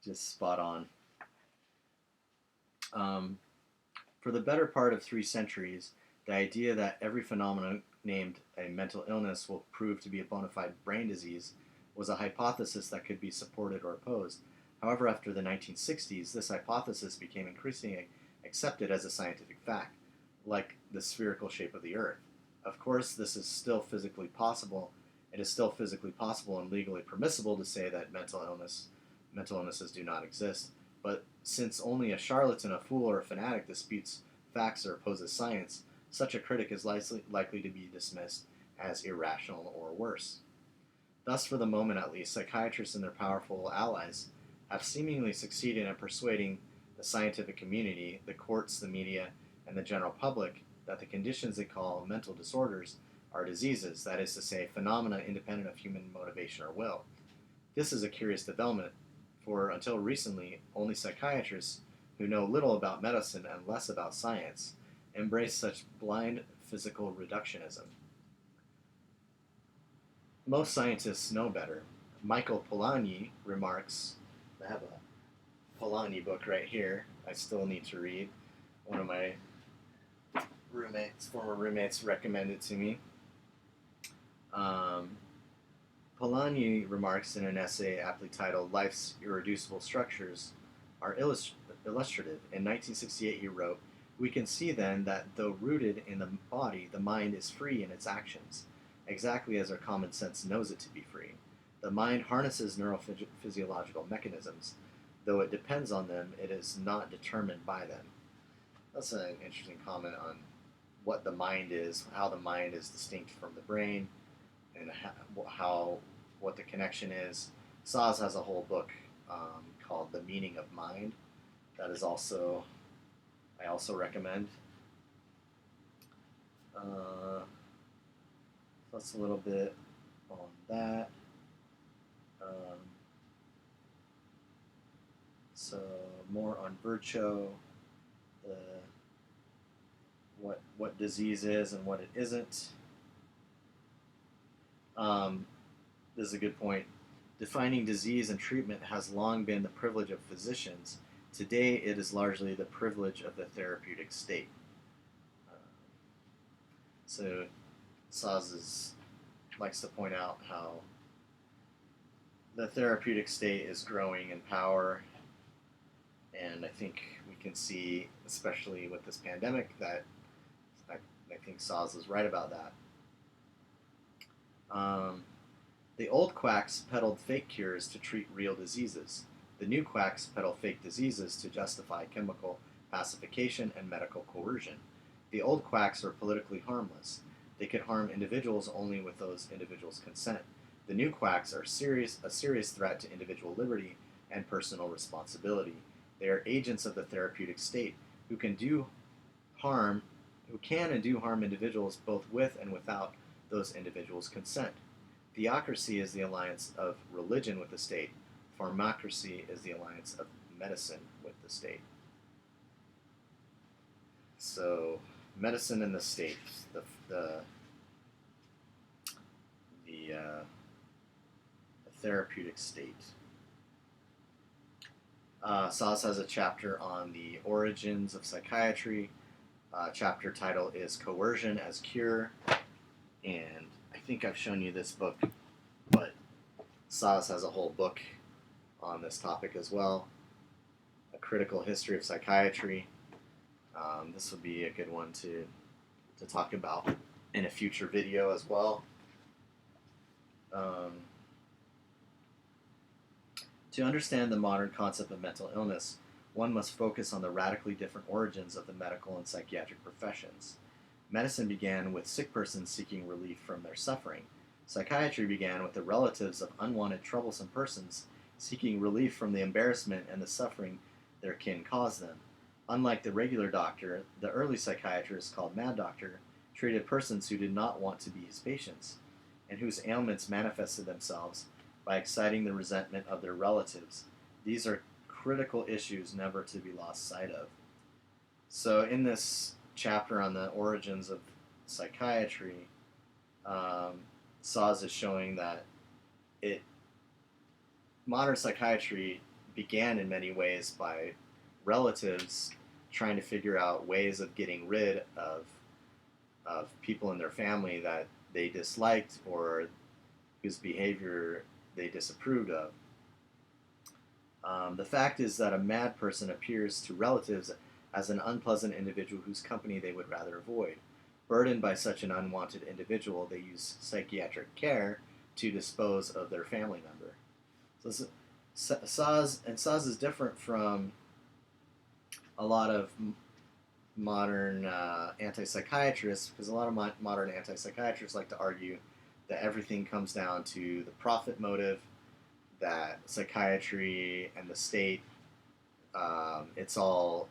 Just spot on. For the better part of 3 centuries, the idea that every phenomenon named a mental illness will prove to be a bona fide brain disease was a hypothesis that could be supported or opposed. However, after the 1960s, this hypothesis became increasingly accepted as a scientific fact, like the spherical shape of the Earth. Of course, this is still physically possible. It is still physically possible and legally permissible to say that mental illnesses do not exist. But since only a charlatan, a fool, or a fanatic disputes facts or opposes science, such a critic is likely to be dismissed as irrational or worse. Thus, for the moment at least, psychiatrists and their powerful allies have seemingly succeeded in persuading the scientific community, the courts, the media, and the general public that the conditions they call mental disorders are diseases, that is to say, phenomena independent of human motivation or will. This is a curious development, for until recently, only psychiatrists who know little about medicine and less about science embrace such blind physical reductionism. Most scientists know better. Michael Polanyi remarks, I have a Polanyi book right here I still need to read. One of my former roommates recommended to me. Polanyi remarks in an essay aptly titled "Life's Irreducible Structures Are Illustrative." In 1968 he wrote, "We can see then that though rooted in the body, the mind is free in its actions, exactly as our common sense knows it to be free. The mind harnesses neurophysiological mechanisms. Though it depends on them, it is not determined by them." That's an interesting comment on what the mind is, how the mind is distinct from the brain, and what the connection is. Szasz has a whole book called "The Meaning of Mind." That is also, I also recommend. Plus a little bit on that. So more on Virchow, the what disease is and what it isn't. This is a good point. Defining disease and treatment has long been the privilege of physicians. Today, it is largely the privilege of the therapeutic state. So, Szasz likes to point out how the therapeutic state is growing in power, and I think we can see, especially with this pandemic, that I think Szasz is right about that. The old quacks peddled fake cures to treat real diseases. The new quacks peddle fake diseases to justify chemical pacification and medical coercion. The old quacks are politically harmless. They could harm individuals only with those individuals' consent. The new quacks are a serious threat to individual liberty and personal responsibility. They are agents of the therapeutic state who can and do harm individuals both with and without those individuals' consent. Theocracy is the alliance of religion with the state. Pharmacracy is the alliance of medicine with the state. So, medicine and the state, the therapeutic state. Szasz has a chapter on the origins of psychiatry. Chapter title is Coercion as Cure, and I think I've shown you this book, but Szasz has a whole book on this topic as well. A Critical History of Psychiatry. This would be a good one to talk about in a future video as well. To understand the modern concept of mental illness, one must focus on the radically different origins of the medical and psychiatric professions. Medicine began with sick persons seeking relief from their suffering. Psychiatry began with the relatives of unwanted, troublesome persons seeking relief from the embarrassment and the suffering their kin caused them. Unlike the regular doctor, the early psychiatrist, called Mad Doctor, treated persons who did not want to be his patients, and whose ailments manifested themselves by exciting the resentment of their relatives. These are critical issues never to be lost sight of. So in this chapter on the origins of psychiatry, Szasz is showing that modern psychiatry began in many ways by relatives trying to figure out ways of getting rid of people in their family that they disliked or whose behavior they disapproved of. The fact is that a mad person appears to relatives as an unpleasant individual whose company they would rather avoid. Burdened by such an unwanted individual, they use psychiatric care to dispose of their family member. So Szasz is different from a lot of modern anti-psychiatrists, because a lot of modern anti-psychiatrists like to argue that everything comes down to the profit motive, that psychiatry and the state, it's all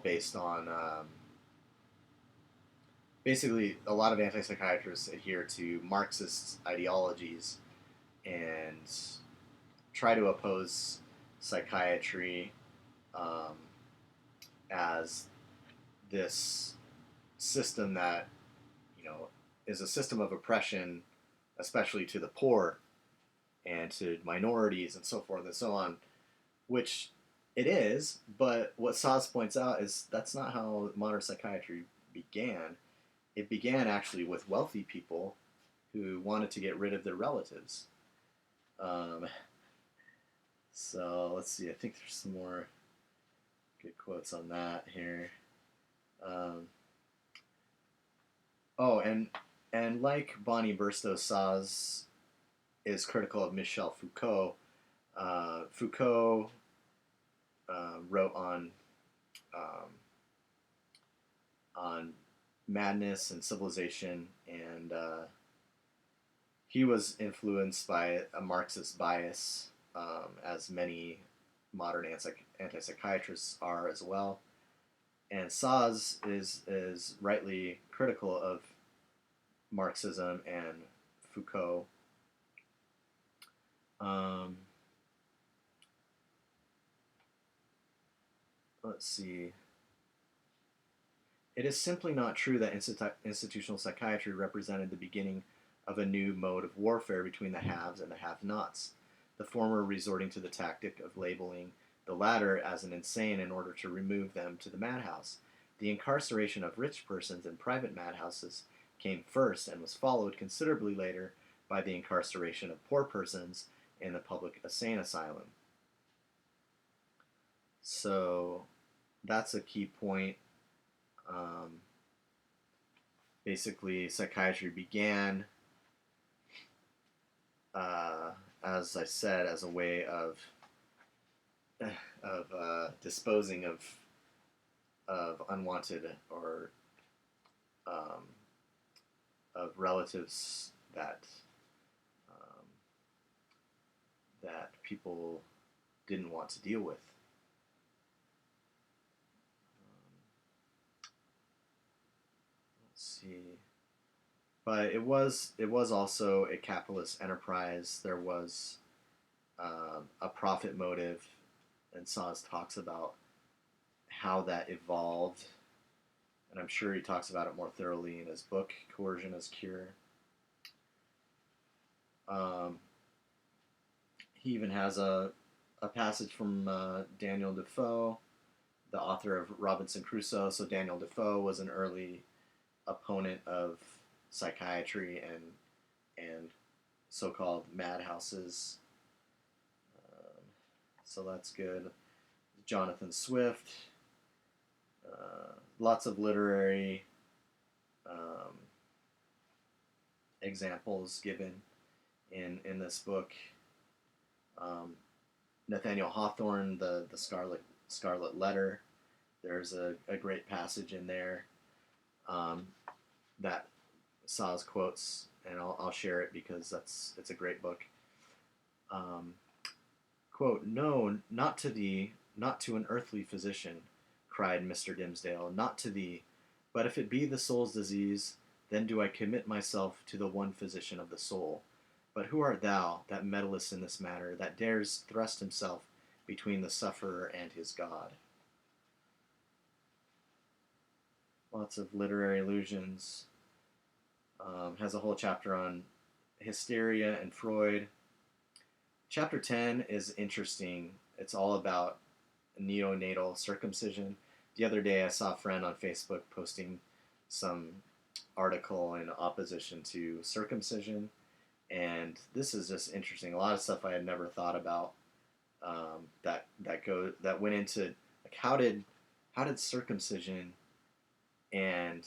based on basically a lot of anti-psychiatrists adhere to Marxist ideologies and try to oppose psychiatry as this system that, is a system of oppression, especially to the poor and to minorities and so forth and so on, which it is, but what Szasz points out is that's not how modern psychiatry began. It began actually with wealthy people who wanted to get rid of their relatives. So let's see, I think there's some more good quotes on that here. And like Bonnie Burstow, Szasz is critical of Michel Foucault. Foucault wrote on madness and civilization, and he was influenced by a Marxist bias, as many modern anti-psychiatrists are as well. And Szasz is rightly critical of Marxism and Foucault. Let's see. It is simply not true that institutional psychiatry represented the beginning of a new mode of warfare between the haves and the have-nots, the former resorting to the tactic of labeling the latter as an insane in order to remove them to the madhouse. The incarceration of rich persons in private madhouses came first and was followed considerably later by the incarceration of poor persons in the public insane asylum. So that's a key point. Basically, psychiatry began, as I said, as a way of disposing of unwanted or of relatives that that people didn't want to deal with. Let's see. But it was also a capitalist enterprise. There was a profit motive, and Szasz talks about how that evolved, and I'm sure he talks about it more thoroughly in his book, Coercion as Cure. He even has a passage from Daniel Defoe, the author of Robinson Crusoe. So Daniel Defoe was an early opponent of psychiatry and so-called madhouses. So that's good. Jonathan Swift. Lots of literary examples given in this book. Nathaniel Hawthorne, the Scarlet Letter. There's a great passage in there that Szasz quotes, and I'll share it because it's a great book. Quote, "No, not to thee, not to an earthly physician," cried Mr. Dimsdale, "not to thee, but if it be the soul's disease, then do I commit myself to the one physician of the soul. But who art thou, that meddlest in this matter, that dares thrust himself between the sufferer and his God?" Lots of literary allusions. Has a whole chapter on hysteria and Freud. Chapter 10 is interesting. It's all about neonatal circumcision. The other day I saw a friend on Facebook posting some article in opposition to circumcision, and this is just interesting. A lot of stuff I had never thought about that went into like how did circumcision and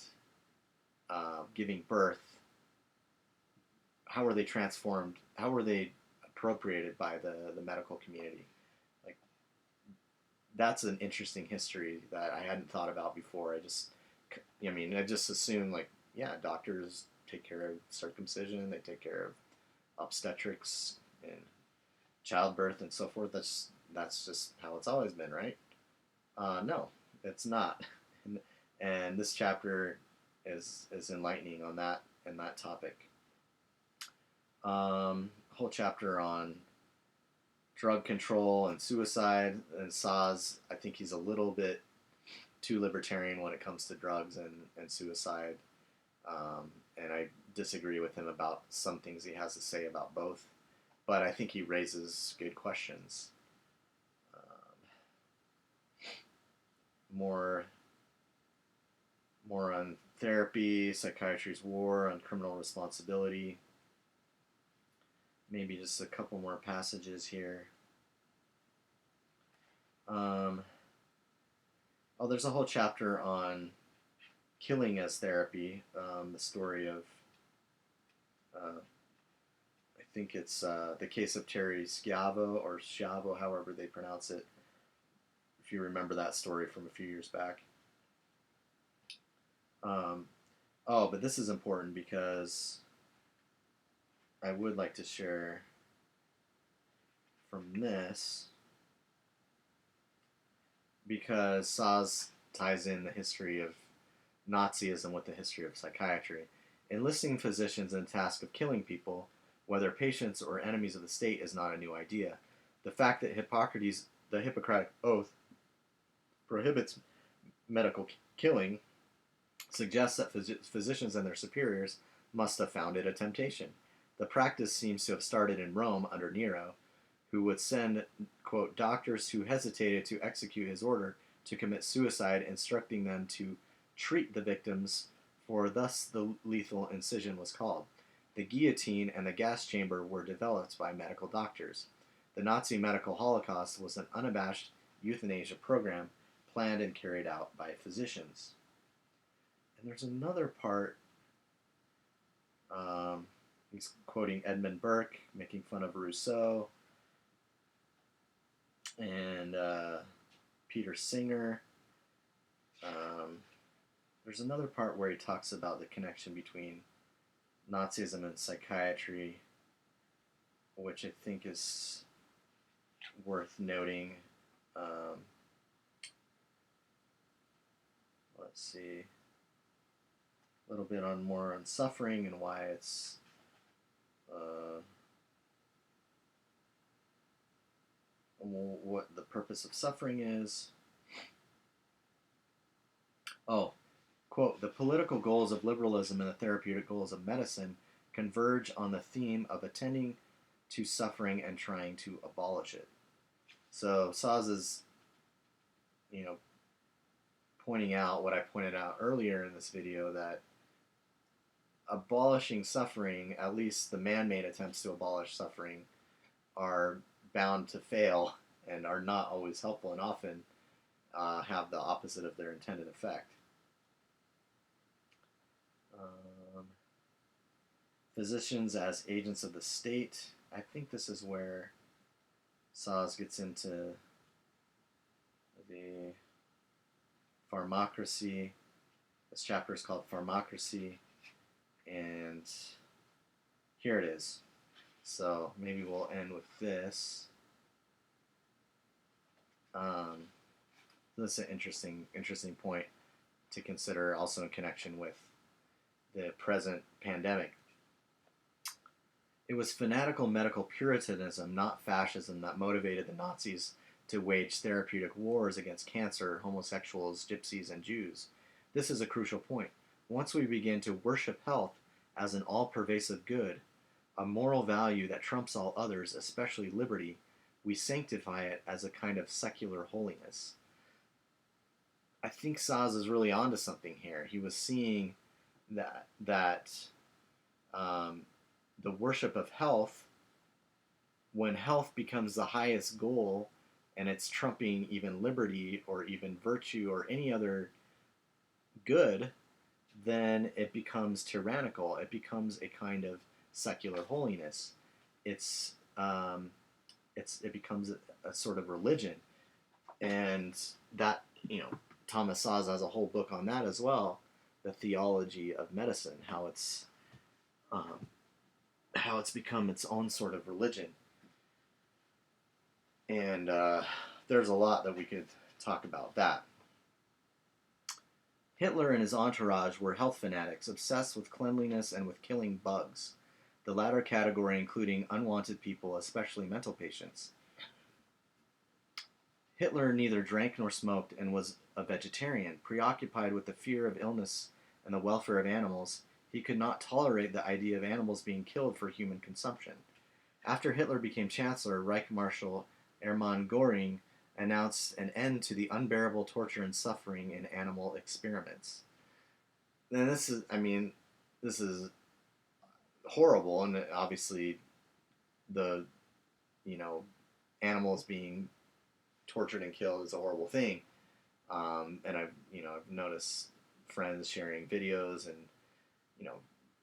giving birth, how were they transformed? How were they appropriated by the medical community? Like, that's an interesting history that I hadn't thought about before. I just assumed, like, yeah, doctors take care of circumcision, they take care of obstetrics and childbirth and so forth. That's just how it's always been, right? No, it's not. And this chapter is enlightening on that topic. Whole chapter on drug control and suicide. And Szasz, I think he's a little bit too libertarian when it comes to drugs and suicide. And I disagree with him about some things he has to say about both. But I think he raises good questions. More on therapy, psychiatry's war on criminal responsibility. Maybe just a couple more passages here. There's a whole chapter on killing as therapy. The story of, I think it's the case of Terry Schiavo, or Schiavo, however they pronounce it, if you remember that story from a few years back. But this is important because I would like to share from this, because Szasz ties in the history of Nazism with the history of psychiatry. Enlisting physicians in the task of killing people, whether patients or enemies of the state, is not a new idea. The fact that the Hippocratic Oath, prohibits medical killing suggests that physicians and their superiors must have found it a temptation. The practice seems to have started in Rome under Nero, who would send, quote, doctors who hesitated to execute his order to commit suicide, instructing them to treat the victims, for thus the lethal incision was called. The guillotine and the gas chamber were developed by medical doctors. The Nazi medical holocaust was an unabashed euthanasia program planned and carried out by physicians. And there's another part, he's quoting Edmund Burke, making fun of Rousseau, and Peter Singer. There's another part where he talks about the connection between Nazism and psychiatry, which I think is worth noting. Let's see. A little bit more on suffering and why it's what the purpose of suffering is. Oh, quote, the political goals of liberalism and the therapeutic goals of medicine converge on the theme of attending to suffering and trying to abolish it. So Szasz is, pointing out what I pointed out earlier in this video, that abolishing suffering, at least the man-made attempts to abolish suffering, are bound to fail and are not always helpful, and often have the opposite of their intended effect. Physicians as agents of the state. I think this is where Szasz gets into the pharmacracy. This chapter is called Pharmacracy, and here it is. So maybe we'll end with this. This is an interesting point to consider, also in connection with the present pandemic. It was fanatical medical puritanism, not fascism, that motivated the Nazis to wage therapeutic wars against cancer, homosexuals, gypsies, and Jews. This is a crucial point. Once we begin to worship health as an all-pervasive good, a moral value that trumps all others, especially liberty, we sanctify it as a kind of secular holiness. I think Szasz is really onto something here. He was seeing that the worship of health, when health becomes the highest goal and it's trumping even liberty or even virtue or any other good, then it becomes tyrannical. It becomes a kind of secular holiness. It becomes a sort of religion, and that, Thomas Szasz has a whole book on that as well, the theology of medicine, how it's become its own sort of religion. And there's a lot that we could talk about that. Hitler and his entourage were health fanatics, obsessed with cleanliness and with killing bugs, the latter category including unwanted people, especially mental patients. Hitler neither drank nor smoked and was a vegetarian. Preoccupied with the fear of illness and the welfare of animals, he could not tolerate the idea of animals being killed for human consumption. After Hitler became Chancellor, Reich Marshal Hermann Göring announced an end to the unbearable torture and suffering in animal experiments. And this is horrible, and obviously the, animals being tortured and killed is a horrible thing. And I've noticed friends sharing videos, and,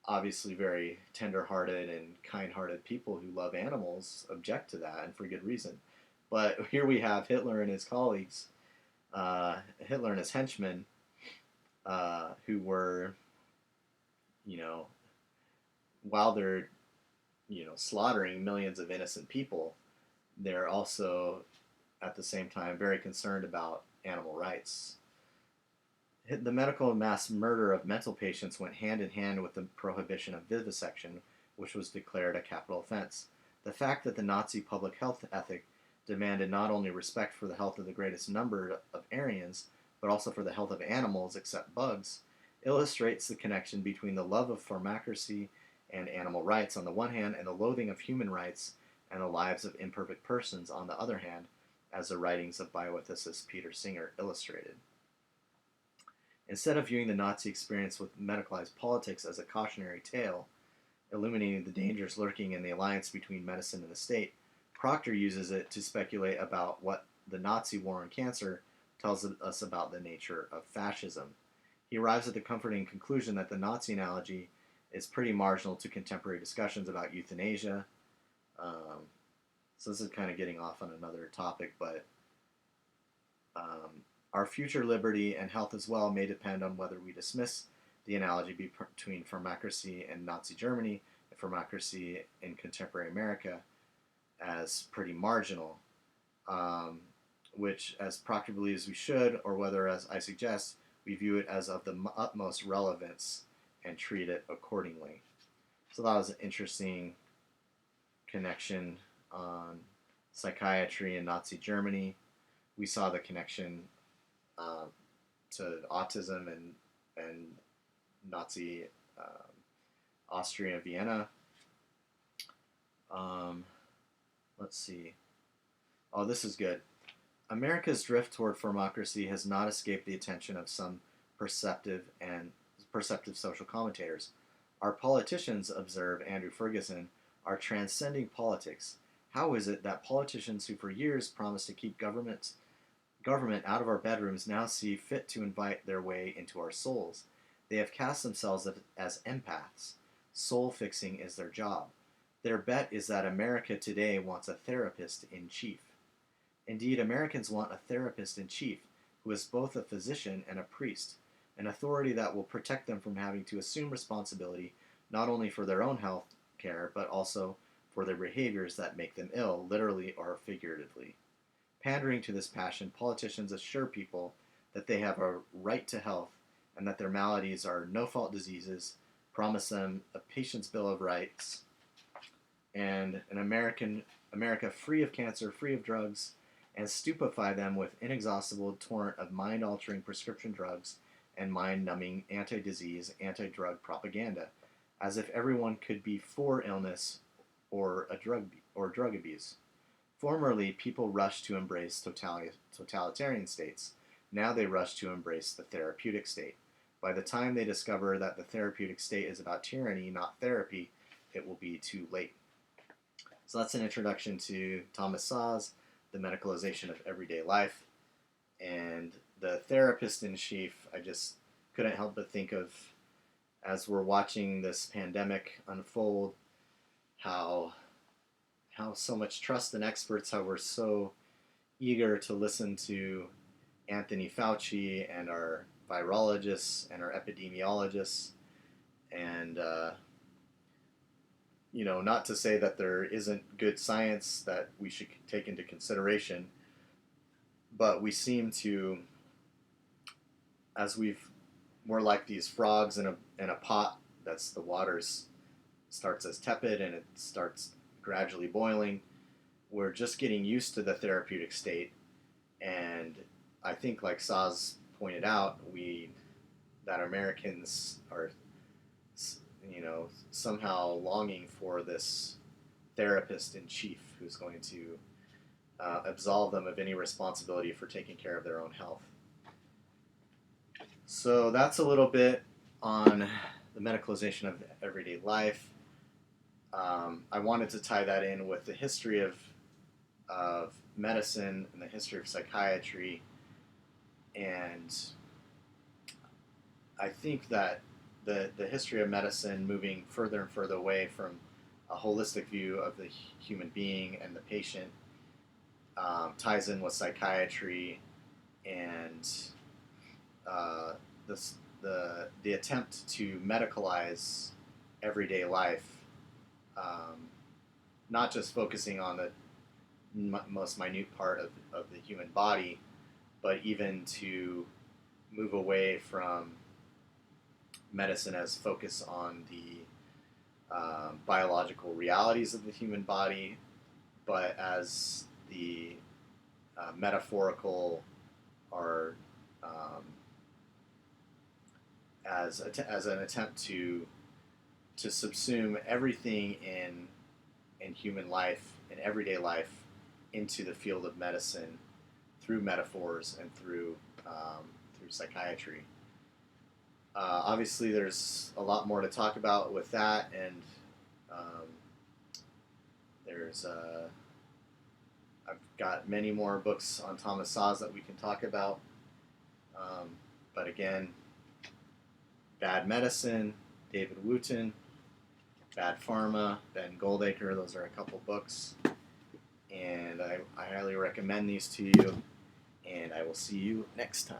obviously very tender-hearted and kind-hearted people who love animals object to that, and for good reason. But here we have Hitler and his colleagues, Hitler and his henchmen, who were, while they're, slaughtering millions of innocent people, they're also, at the same time, very concerned about animal rights. The medical mass murder of mental patients went hand in hand with the prohibition of vivisection, which was declared a capital offense. The fact that the Nazi public health ethic demanded not only respect for the health of the greatest number of Aryans, but also for the health of animals except bugs, illustrates the connection between the love of pharmacracy and animal rights on the one hand, and the loathing of human rights and the lives of imperfect persons on the other hand, as the writings of bioethicist Peter Singer illustrated. Instead of viewing the Nazi experience with medicalized politics as a cautionary tale, illuminating the dangers lurking in the alliance between medicine and the state, Proctor uses it to speculate about what the Nazi war on cancer tells us about the nature of fascism. He arrives at the comforting conclusion that the Nazi analogy is pretty marginal to contemporary discussions about euthanasia. So this is kind of getting off on another topic, but our future liberty and health as well may depend on whether we dismiss the analogy between pharmacracy and Nazi Germany and pharmacracy in contemporary America as pretty marginal, which, as Proctor believes we should, or whether, as I suggest, we view it as of the utmost relevance and treat it accordingly. So that was an interesting connection on psychiatry and Nazi Germany. We saw the connection to autism and Nazi Austria and Vienna. Let's see. Oh, this is good. America's drift toward pharmacracy has not escaped the attention of some perceptive social commentators. Our politicians, observe Andrew Ferguson, are transcending politics. How is it that politicians who for years promised to keep government out of our bedrooms now see fit to invite their way into our souls? They have cast themselves as empaths. Soul fixing is their job. Their bet is that America today wants a therapist in chief. Indeed, Americans want a therapist in chief who is both a physician and a priest, an authority that will protect them from having to assume responsibility not only for their own health care, but also for their behaviors that make them ill, literally or figuratively. Pandering to this passion, politicians assure people that they have a right to health and that their maladies are no-fault diseases, promise them a patient's bill of rights, and an America free of cancer, free of drugs, and stupefy them with inexhaustible torrent of mind-altering prescription drugs and mind-numbing anti-disease, anti-drug propaganda, as if everyone could be for illness or drug abuse. Formerly, people rushed to embrace totalitarian states. Now they rush to embrace the therapeutic state. By the time they discover that the therapeutic state is about tyranny, not therapy, it will be too late. So that's an introduction to Thomas Szasz, The Medicalization of Everyday Life. And the therapist in chief, I just couldn't help but think of, as we're watching this pandemic unfold, how so much trust in experts, how we're so eager to listen to Anthony Fauci and our virologists and our epidemiologists, and not to say that there isn't good science that we should take into consideration, but we seem to, as we're like these frogs in a pot that's the waters starts as tepid and it starts gradually boiling. We're just getting used to the therapeutic state, and I think, like Szasz pointed out, that Americans are, somehow longing for this therapist in chief who's going to absolve them of any responsibility for taking care of their own health. So that's a little bit on the medicalization of everyday life. I wanted to tie that in with the history of medicine and the history of psychiatry, and I think that the history of medicine moving further and further away from a holistic view of the human being and the patient ties in with psychiatry and the attempt to medicalize everyday life, not just focusing on the most minute part of the human body, but even to move away from medicine as focus on the biological realities of the human body, but as the metaphorical or as an attempt to subsume everything in human life, in everyday life, into the field of medicine through metaphors and through psychiatry. Obviously, there's a lot more to talk about with that, and there's I've got many more books on Thomas Szasz that we can talk about. But again, Bad Medicine, David Wooton, Bad Pharma, Ben Goldacre, those are a couple books. And I highly recommend these to you, and I will see you next time.